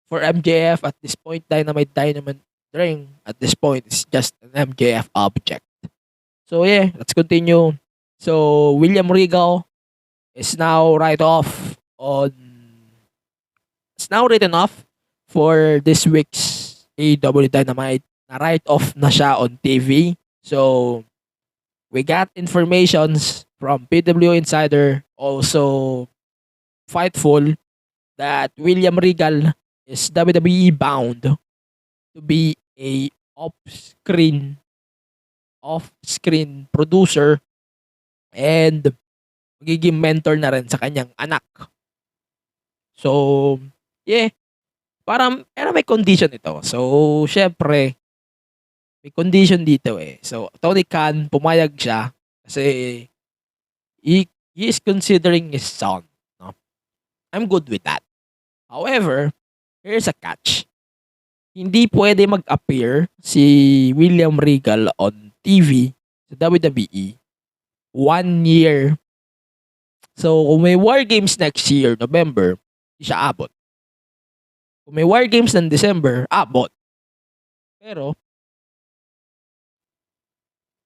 for MJF at this point. Dynamite ring at this point is just an MJF object. So yeah, let's continue. So William Regal is now written off for this week's AEW Dynamite. Na write off na siya on TV. So we got informations from PW Insider, also Fightful, that William Regal is WWE bound to be a off-screen producer and magiging mentor na rin sa kanyang anak. So, yeah. Pero may condition ito. So, syempre, may condition dito eh. So, Tony Khan, pumayag siya kasi he is considering his son. No? I'm good with that. However, here's a catch. Hindi pwede mag-appear si William Regal on TV sa WWE 1 year. So, kung may War Games next year, November, hindi siya abot. Kung may War Games ng December, abot. Pero,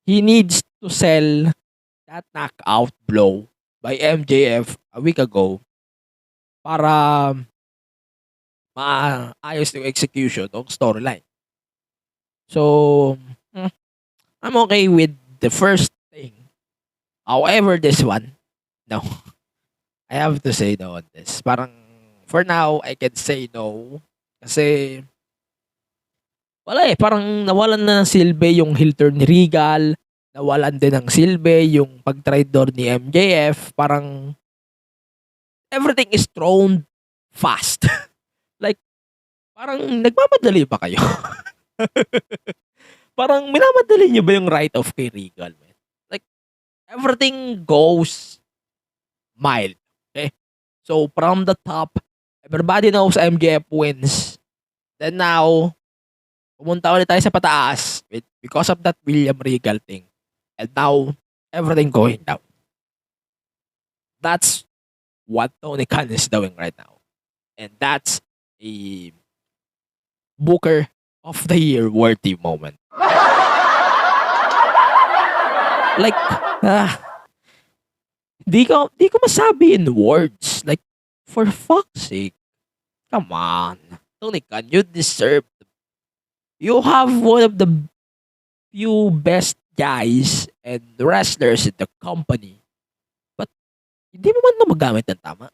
he needs to sell that knockout blow by MJF a week ago para maayos yung execution ng storyline. So, I'm okay with the first thing. However, this one, no. I have to say no on this. Parang, for now, I can say no. Kasi, wala eh. Parang nawalan na ng silbi yung heel turn ni Regal. Nawalan din ng silbi yung pag-trade ni MJF. Parang, everything is thrown fast. Like, parang nagmamadali ba kayo? Parang minamadali nyo ba yung right of kay Regal, man? Like, everything goes mild. Okay? So, from the top, everybody knows MJF wins. Then now, pumunta ulit tayo sa pataas because of that William Regal thing. And now, everything going down. That's what Tony Khan is doing right now. And that's a Booker of the Year worthy moment. Like, di ko masabi in words. Like, for fuck's sake, come on. Tony Khan, you deserve. You have one of the few best guys and wrestlers in the company. But, hindi mo man na magamit ng tama.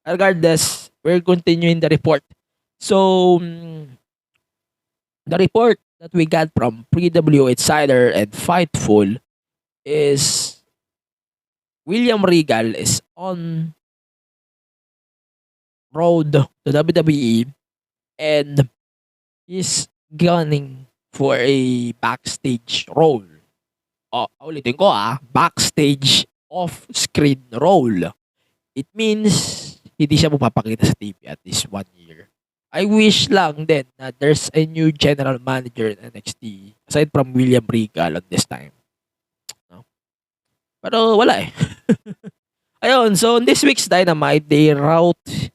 Regardless, we're continuing the report. So, the report that we got from PW Insider and Fightful is William Regal is on road to WWE and he's gunning for a backstage role. Ulitin ko backstage off-screen role. It means hindi siya magpapakita sa TV at least 1 year. I wish lang din na there's a new general manager in NXT aside from William Regal at this time. No? Pero wala eh. Ayun, so in this week's Dynamite, they route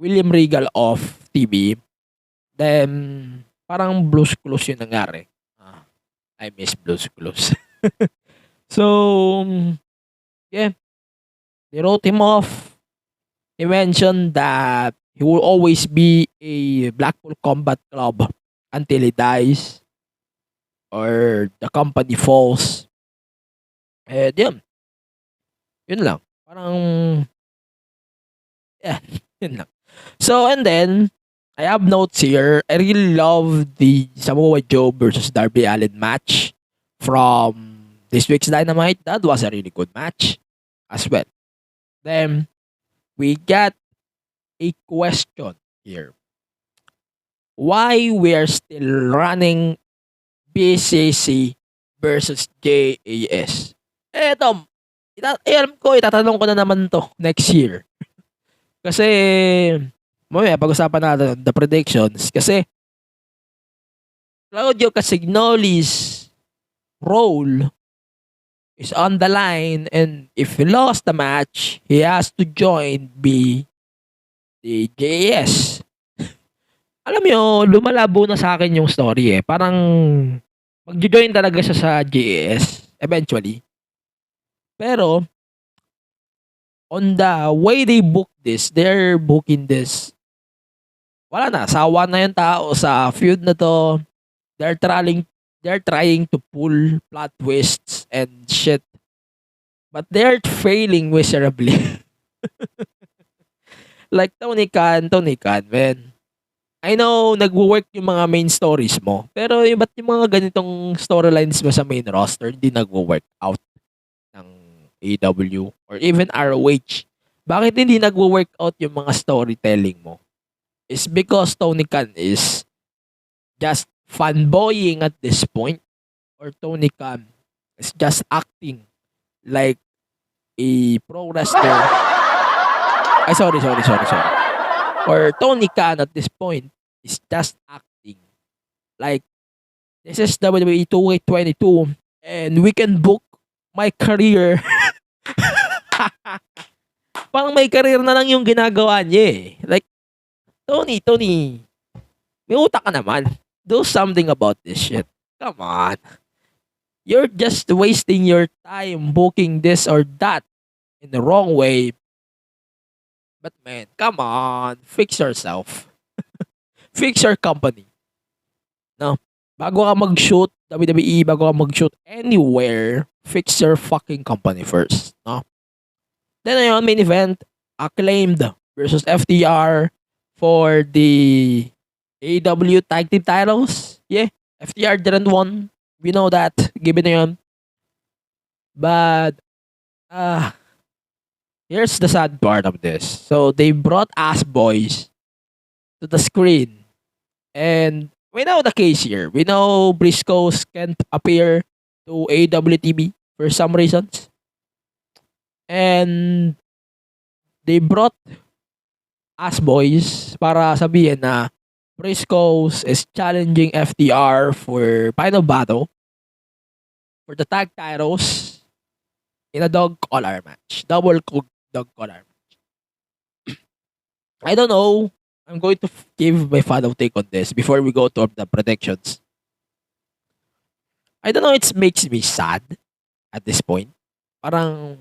William Regal off TV. Then, parang Blues Clues yung nangyari. I miss Blues Clues. So, yeah. They wrote him off. He mentioned that he will always be a Blackpool Combat Club until he dies or the company falls. And yun. Yun lang. Parang, yeah, yun lang. So, and then, I have notes here. I really love the Samoa Joe versus Darby Allin match from this week's Dynamite. That was a really good match as well. Then, we got a question here. why we are still running BCC versus JAS. Eto, alam ko, itatanong ko na naman to next year. Kasi, mamaya, pag-usapan natin the predictions. Kasi, Claudio Castagnoli's role is on the line, and if he lost the match, he has to join the JAS. Alam mo, lumalabo na sa akin yung story eh. Parang mag-join talaga siya sa JAS eventually. Pero on the way they book this, they're booking this. Wala na, sawa na yung tao sa feud na to. They're trying to pull plot twists and shit. But they're failing miserably. Like Tony Khan, man. I know, nagwo-work yung mga main stories mo. Pero ba't yung mga ganitong storylines mo sa main roster hindi nagwo-work out ng AEW or even ROH? Bakit hindi nagwo-work out yung mga storytelling mo? It's because Tony Khan is just fanboying at this point, or Tony Khan is just acting like a pro wrestler. Ay, sorry. Or Tony Khan at this point is just acting like this is WWE 2K22 and we can book my career. Parang may career na lang yung ginagawa niya eh. Like, Tony, may utak ka naman. Do something about this shit. Come on. You're just wasting your time booking this or that in the wrong way. But man, come on. Fix yourself. Fix your company. No? Bago ka mag-shoot WWE, bago ka mag-shoot anywhere, fix your fucking company first. No? Then ayun, main event, Acclaimed versus FTR for the AEW tag team titles. Yeah, FTR didn't won. We know that. Given na yun. But, here's the sad part of this. So, they brought Ass Boys to the screen. And we know the case here. We know Briscoes can't appear to AEW TV for some reasons. And they brought Ass Boys para sabihin na Briscoes is challenging FTR for final battle for the tag titles in a dog collar match. Double dog collar match. I don't know. I'm going to give my final take on this before we go to the predictions. I don't know, it makes me sad at this point. Parang,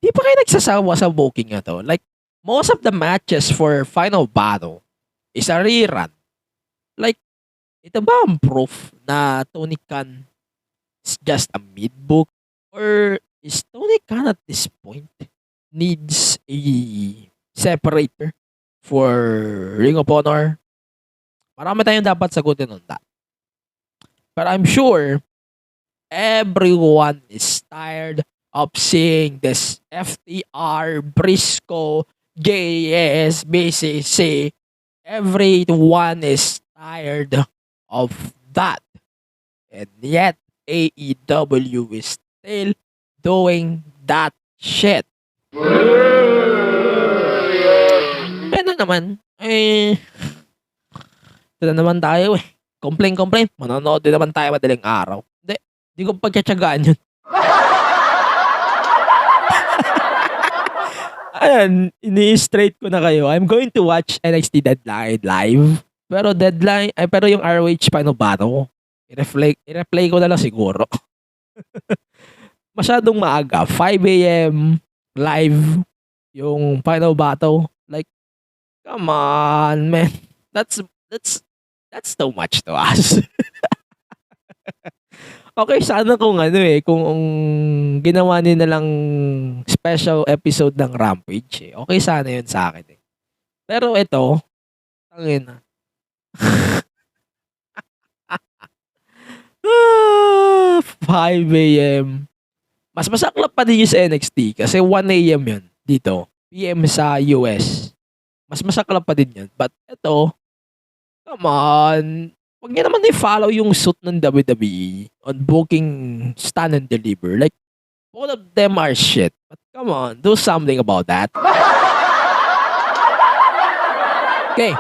di pa kayo nagsasawa sa booking na to. Like, most of the matches for final battle is a rerun. Like, ito ba ang proof na Tony Khan is just a mid-book? Or is Tony Khan at this point needs a separator for Ring of Honor? Marami tayong dapat sagutin on that. But I'm sure everyone is tired of seeing this FTR, Briscoe, JS, BCC. Everyone is tired of that. And yet, AEW is still doing that shit. Ano naman, ito na naman tayo eh. Complain. Manonood din naman tayo madaling araw. Hindi ko pagtsatsagaan yun. Ayan, ini-straight ko na kayo. I'm going to watch NXT Deadline live. Pero yung ROH Final Battle, i-replay ko na lang siguro. Masyadong maaga. 5 a.m. live yung Final Battle. Like, come on, man. That's too much to ask. Okay, sana kung kung ginawa nila lang special episode ng Rampage eh. Okay sana yun sa akin eh. Pero ito, tangina. 5 a.m. Mas masaklap pa din yung sa NXT kasi 1 a.m. yun dito. PM sa US. mas masaklap pa din yun. But ito, come on. Huwag niyo naman i-follow yung suit ng WWE on booking stand and deliver. Like, both of them are shit. But come on, do something about that. Okay.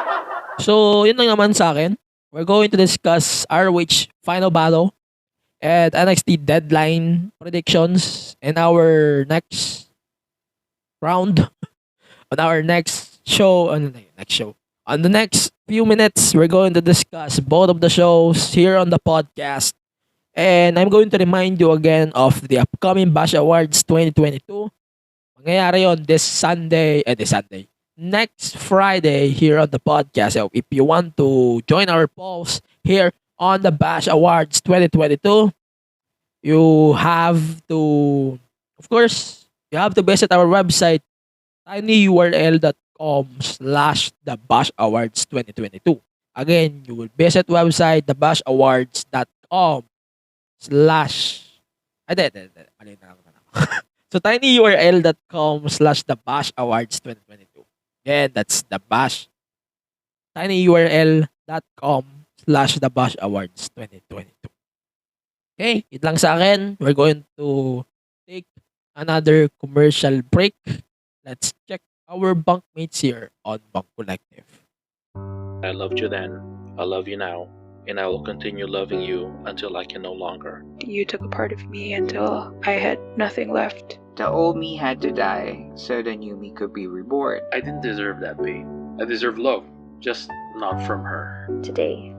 So, yun lang naman sa akin. We're going to discuss ROH Final Battle and NXT Deadline predictions in our next round. On our next show. On the next few minutes, we're going to discuss both of the shows here on the podcast. And I'm going to remind you again of the upcoming Bash Awards 2022. Mangyayari yun this Sunday. Next Friday here on the podcast. So if you want to join our polls here on the Bash Awards 2022, you have to, of course, you have to visit our website, tinyurl.com/the Bash Awards 2022. Again, you will visit website thebashawards.com/ So tinyurl.com/the Bash Awards 2022. Again, that's the Bash. tinyurl.com/the Bash Awards 2022. Okay, yun lang sa akin. We're going to take another commercial break. Let's check our bunkmates here on Bunk Collective. I loved you then, I love you now, and I will continue loving you until I can no longer. You took a part of me until I had nothing left. The old me had to die so the new me could be reborn. I didn't deserve that pain. I deserve love, just not from her. Today,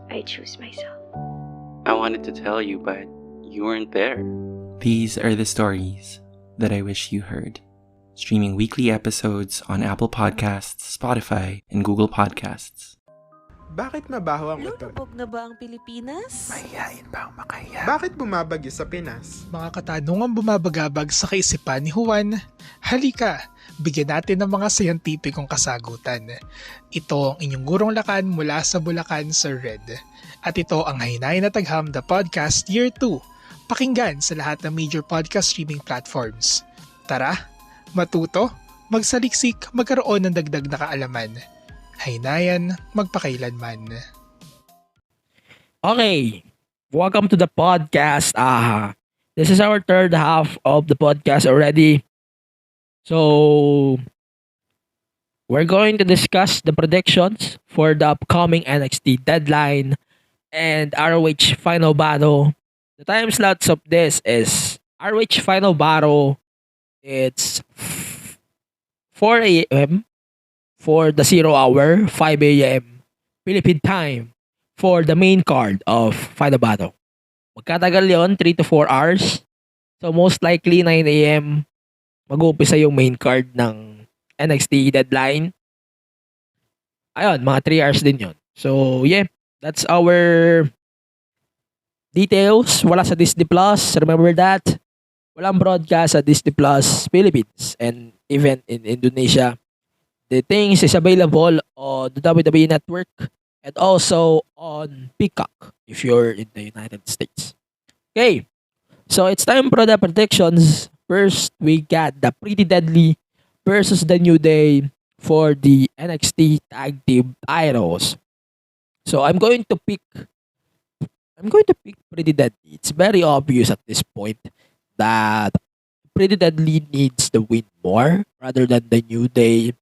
I choose myself. I wanted to tell you, but you weren't there. These are the stories that I wish you heard. Streaming weekly episodes on Apple Podcasts, Spotify, and Google Podcasts. Bakit mabaho ang utot? Lulubog na ba ang Pilipinas? Mahihain ba ang makaya? Bakit bumabagyo sa Pinas? Mga katanungang bumabagabag sa kaisipan ni Juan. Halika, bigyan natin ng mga siyentipikong kasagutan. Ito ang inyong gurong lakan mula sa Bulacan, Sir Red. At ito ang Hainain na Tagham, the Podcast Year 2. Pakinggan sa lahat ng major podcast streaming platforms. Tara, matuto, magsaliksik, magkaroon ng dagdag na kaalaman. Haynayan, magpakailanman. Okay, welcome to the podcast. This is our third half of the podcast already. So, we're going to discuss the predictions for the upcoming NXT Deadline and ROH Final Battle. The time slots of this is ROH Final Battle. It's 4 a.m. for the 0 hour, 5 a.m. Philippine time for the main card of Final Battle. Magkatagal yon 3 to 4 hours. So most likely 9 a.m. mag-uumpisa yung main card ng NXT Deadline. Ayun, mga 3 hours din yon. So yeah, that's our details. Wala sa Disney Plus. Remember that. Walang broadcast sa Disney Plus Philippines and even in Indonesia. The things is available on the WWE Network and also on Peacock if you're in the United States. Okay, so it's time for the predictions. First, we got the Pretty Deadly versus the New Day for the NXT Tag Team titles. So I'm going to pick Pretty Deadly. It's very obvious at this point that Pretty Deadly needs the win more rather than the New Day.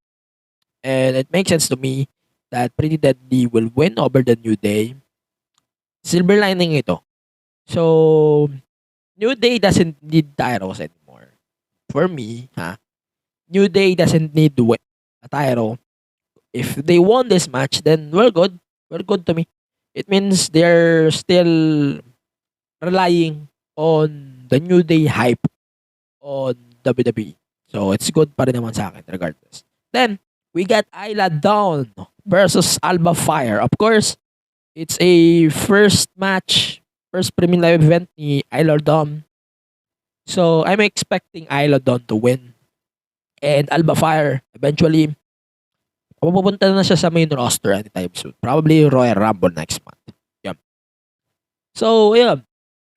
And it makes sense to me that Pretty Deadly will win over the New Day. Silver lining ito. So, New Day doesn't need titles anymore. For me, New Day doesn't need a title. If they won this match, then we're good. We're good to me. It means they're still relying on the New Day hype on WWE. So, it's good pa rin naman sa akin regardless. Then, we got Isla Dawn versus Alba Fire. Of course, it's a first premium live event ni Isla Dawn. So, I'm expecting Isla Dawn to win. And Alba Fire, eventually, pupunta na siya sa main roster anytime soon. Probably Royal Rumble next month. Yeah. So, yeah.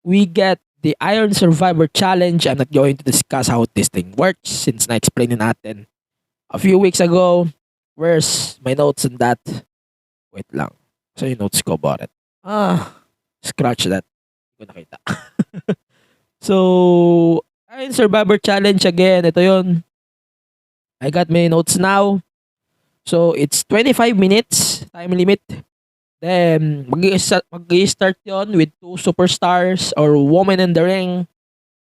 We get the Iron Survivor Challenge. I'm not going to discuss how this thing works since na-explain natin a few weeks ago. Where's my notes on that? Wait lang. So yung notes ko about it. Scratch that. Hindi ko nakita. So, ayun, Survivor Challenge again. Ito yun. I got my notes now. So, it's 25 minutes time limit. Then, mag-i-start yun with two superstars or women in the ring.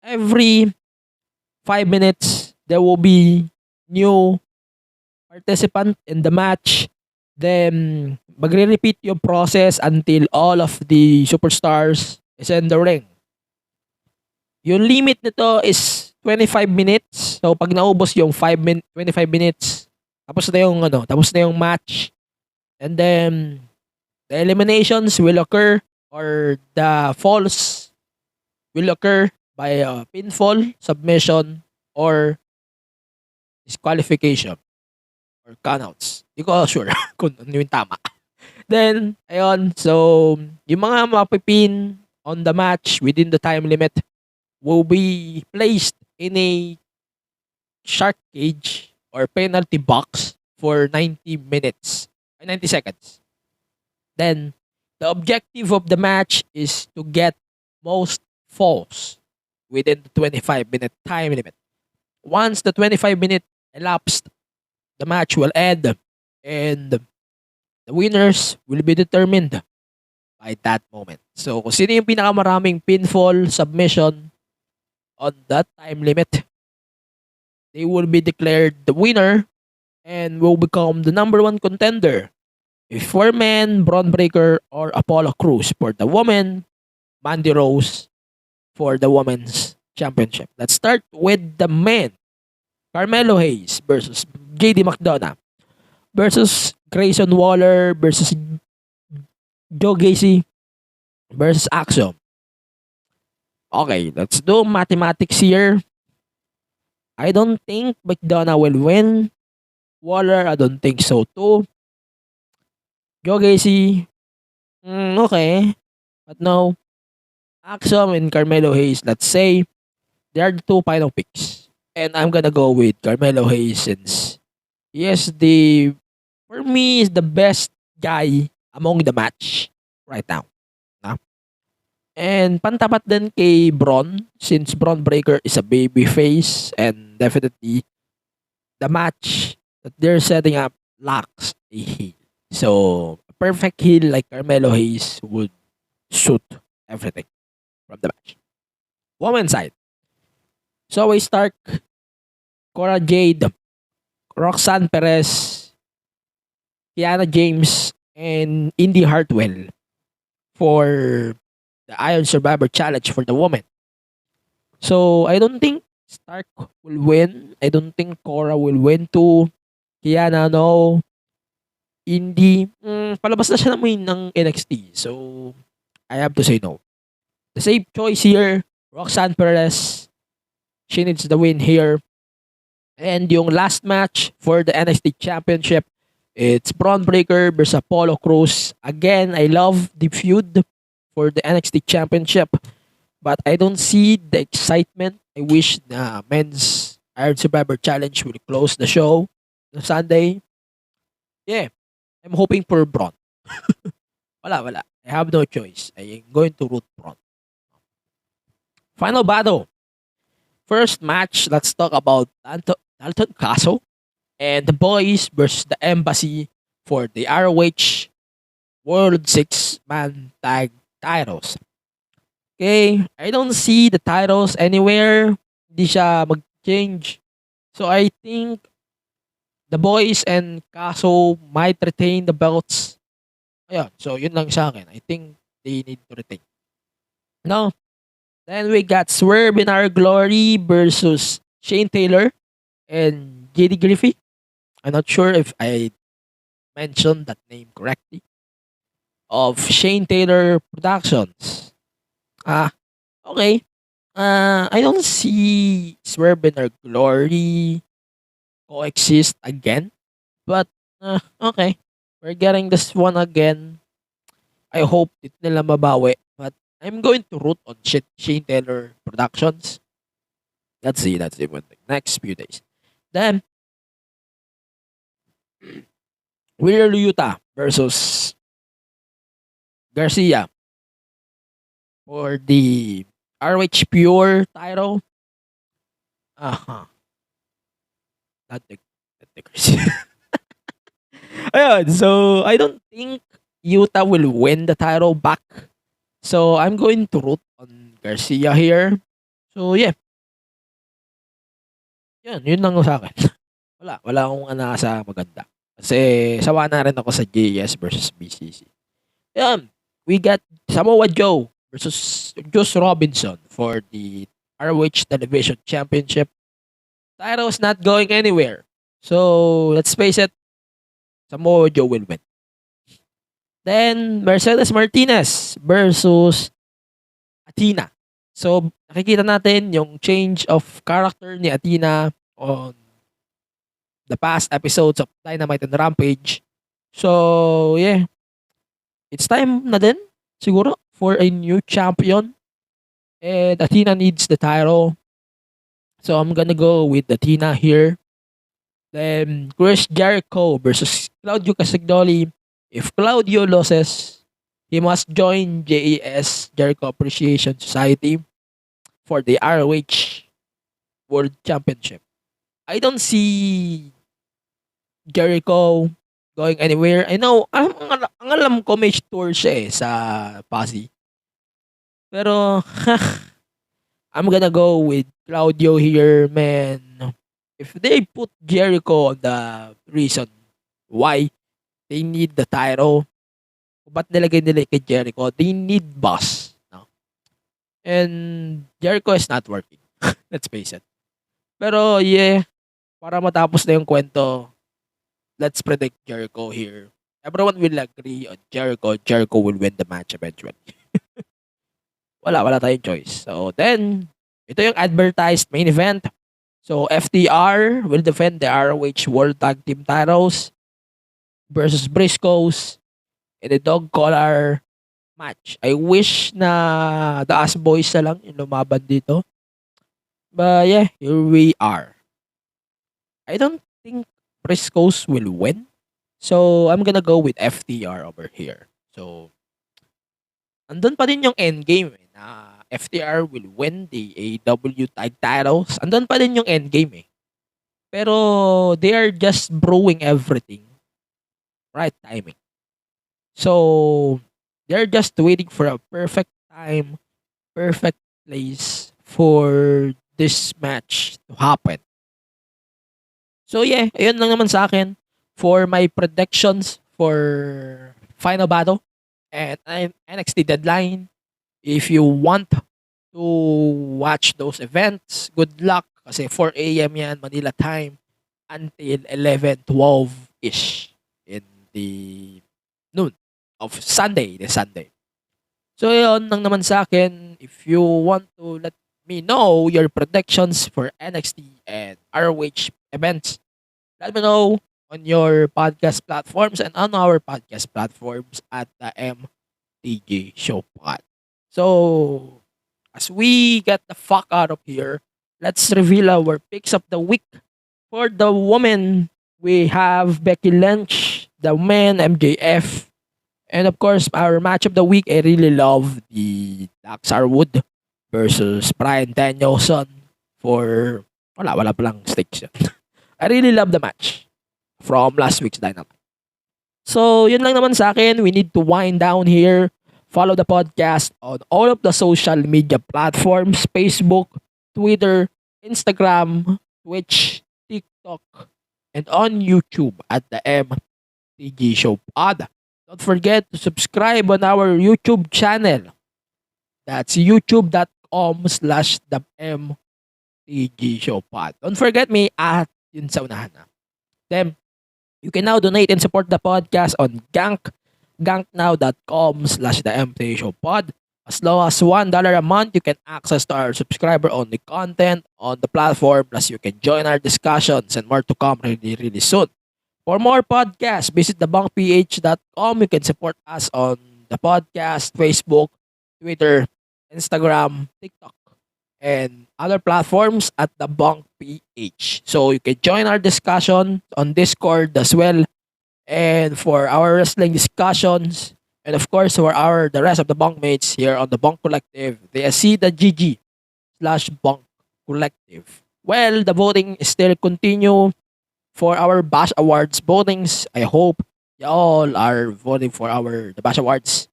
Every 5 minutes, there will be new participant in the match. Then, magre-repeat yung process until all of the superstars is in the ring. Yung limit nito is 25 minutes. So, pag naubos yung 25 minutes, tapos na yung match. And then, the eliminations will occur or the falls will occur by pinfall, submission, or disqualification or countouts. Hindi ko sure kung ano yung tama. Then, ayun. So, yung mga mapipin on the match within the time limit will be placed in a shark cage or penalty box for 90 minutes, 90 seconds. Then, the objective of the match is to get most falls within the 25-minute time limit. Once the 25-minute elapsed, the match will end and the winners will be determined by that moment. So, kung sino yung pinakamaraming pinfall submission on that time limit, they will be declared the winner and will become the number one contender. If for men, Braun Breaker or Apollo Crews. For the women, Mandy Rose for the women's championship. Let's start with the men. Carmelo Hayes versus JD McDonough versus Grayson Waller versus Joe Gacy versus Axiom. Okay, let's do mathematics here. I don't think McDonough will win. Waller, I don't think so too. Joe Gacy, okay. But no. Axiom and Carmelo Hayes, let's say, they are the two final picks. And I'm gonna go with Carmelo Hayes since he is for me, is the best guy among the match right now. And pantapat din kay Braun since Braun Breaker is a baby face and definitely the match that they're setting up lacks a heel. So, a perfect heel like Carmelo Hayes would suit everything from the match. Women's side. Zoe Stark, Cora Jade, Roxanne Perez, Kiana James, and Indy Hartwell for the Iron Survivor Challenge for the women. So, I don't think Stark will win. I don't think Cora will win too. Kiana, no. Indy, palabas na siya naman ng NXT. So, I have to say no. The safe choice here, Roxanne Perez. She needs the win here. And yung last match for the NXT Championship, it's Braun Breaker versus Apollo Crews. Again, I love the feud for the NXT Championship, but I don't see the excitement. I wish the men's Iron Survivor Challenge will close the show on Sunday. Yeah, I'm hoping for Braun. Wala. I have no choice. I am going to root Braun. Final battle. First match, let's talk about Dalton Castle and the boys versus the Embassy for the ROH World 6-Man Tag Titles. Okay, I don't see the titles anywhere. Hindi siya mag-change. So I think the boys and Castle might retain the belts. Ayan, so yun lang sa akin. I think they need to retain. No. Then we got Swerve in Our Glory versus Shane Taylor and JD Griffey. I'm not sure if I mentioned that name correctly. Of Shane Taylor Productions. Okay. I don't see Swerve in Our Glory coexist again. But, okay. We're getting this one again. I hope it nila mabawi. But I'm going to root on Shane Taylor Productions. Let's see what the next few days. Then, Wheeler Yuta versus Garcia for the ROH Pure title. Uh-huh. Not the Garcia. Ayun, so I don't think Yuta will win the title back. So I'm going to root on Garcia here. So yeah. Yun lang sa akin. Wala akong sa maganda. Kasi sawa na rin ako sa JS versus BCC. Yan. We got Samoa Joe versus Juice Robinson for the ROH Television Championship. Title's not going anywhere. So, let's face it, Samoa Joe will win. Then, Mercedes Martinez versus Athena. So, nakikita natin yung change of character ni Athena on the past episodes of Dynamite and Rampage. So, yeah. It's time na din, siguro, for a new champion. And Athena needs the title. So, I'm gonna go with Athena here. Then, Chris Jericho versus Claudio Castagnoli. If Claudio loses, he must join JAS, Jericho Appreciation Society, for the ROH World Championship. I don't see Jericho going anywhere. I know, ang alam ko may tour siya sa Pasig. Pero, I'm gonna go with Claudio here, man. If they put Jericho on the reason why they need the title, ba't nilagay nila kay Jericho? They need boss. No? And Jericho is not working. Let's face it. Pero yeah, para matapos na yung kwento, let's predict Jericho here. Everyone will agree on Jericho. Jericho will win the match eventually. wala tayong choice. So then, ito yung advertised main event. So FTR will defend the ROH World Tag Team titles versus Briscoes in a dog collar match. I wish na the Ass Boys na lang yung lumaban dito. But yeah, here we are. I don't think Briscoes will win. So I'm gonna go with FTR over here. So andun pa din yung endgame na FTR will win the AEW tag titles. Andun pa din yung endgame eh. Pero they are just brewing everything. Right timing. So they're just waiting for a perfect time, perfect place for this match to happen. So yeah, ayun lang naman sa akin for my predictions for Final Battle and NXT Deadline. If you want to watch those events, good luck kasi 4 a.m. yan Manila time until 11:12-ish in the noon of Sunday, this Sunday. So yun lang naman sa akin. If you want to let me know your predictions for NXT and ROH events, let me know on your podcast platforms and on our podcast platforms at the MTG Show Pod. So, as we get the fuck out of here, let's reveal our picks of the week. For the women, we have Becky Lynch, the men, MJF, and of course, our match of the week, I really love the Daxar Wood versus Bryan Danielson for, wala palang stakes yan. I really love the match from last week's Dynamite. So, yun lang naman sa akin. We need to wind down here. Follow the podcast on all of the social media platforms, Facebook, Twitter, Instagram, Twitch, TikTok, and on YouTube at the MTG Show Pod. Don't forget to subscribe on our YouTube channel. That's youtube.com/the MTG Show Pod. Don't forget me at yun sa unahan na. Then, you can now donate and support the podcast on ganknow.com/the MTG Show Pod. As low as $1 a month, you can access to our subscriber-only content on the platform. Plus, you can join our discussions and more to come really, really soon. For more podcasts, visit thebunkph.com. You can support us on the podcast, Facebook, Twitter, Instagram, TikTok, and other platforms at the Bunk PH. So you can join our discussion on Discord as well. And for our wrestling discussions, and of course for the rest of the bunkmates here on the Bunk Collective, the GG/Bunk Collective. Well, the voting is still continue for our Bash Awards votings. I hope y'all are voting for the Bash Awards.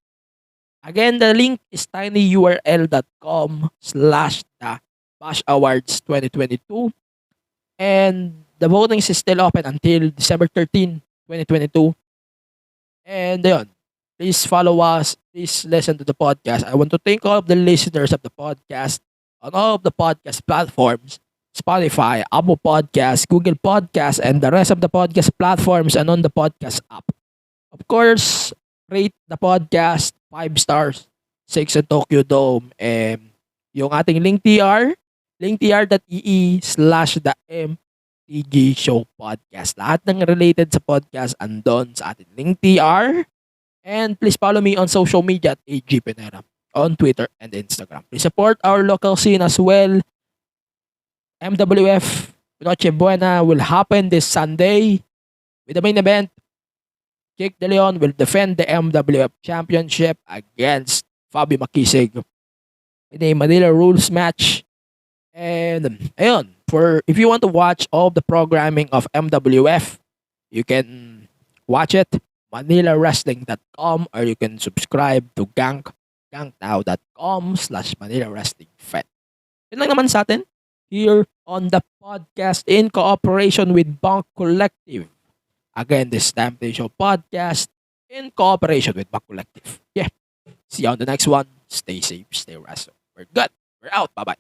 Again, the link is tinyurl.com/the Bash Awards 2022. And the voting is still open until December 13, 2022. And ayun, please follow us. Please listen to the podcast. I want to thank all of the listeners of the podcast on all of the podcast platforms. Spotify, Apple Podcasts, Google Podcasts, and the rest of the podcast platforms and on the podcast app. Of course, rate the podcast 5 stars, 6 at Tokyo Dome, and yung ating linktr.ee/the MTG Show Podcast. Lahat ng related sa podcast andon sa ating linktr. And please follow me on social media at AG Pinera on Twitter and Instagram. Please support our local scene as well. MWF Noche Buena will happen this Sunday with the main event. Jake De Leon will defend the MWF Championship against Fabi Makisig in a Manila Rules match. And ayun, if you want to watch all the programming of MWF, you can watch it manilawrestling.com, or you can subscribe to gangnow.com/Manila Wrestling Fed. Yun lang naman sa atin here on the podcast in cooperation with Bunk Collective. Again, this time the show podcast in cooperation with Bunk Collective. Yeah. See you on the next one. Stay safe, stay wrestle. We're good. We're out. Bye-bye.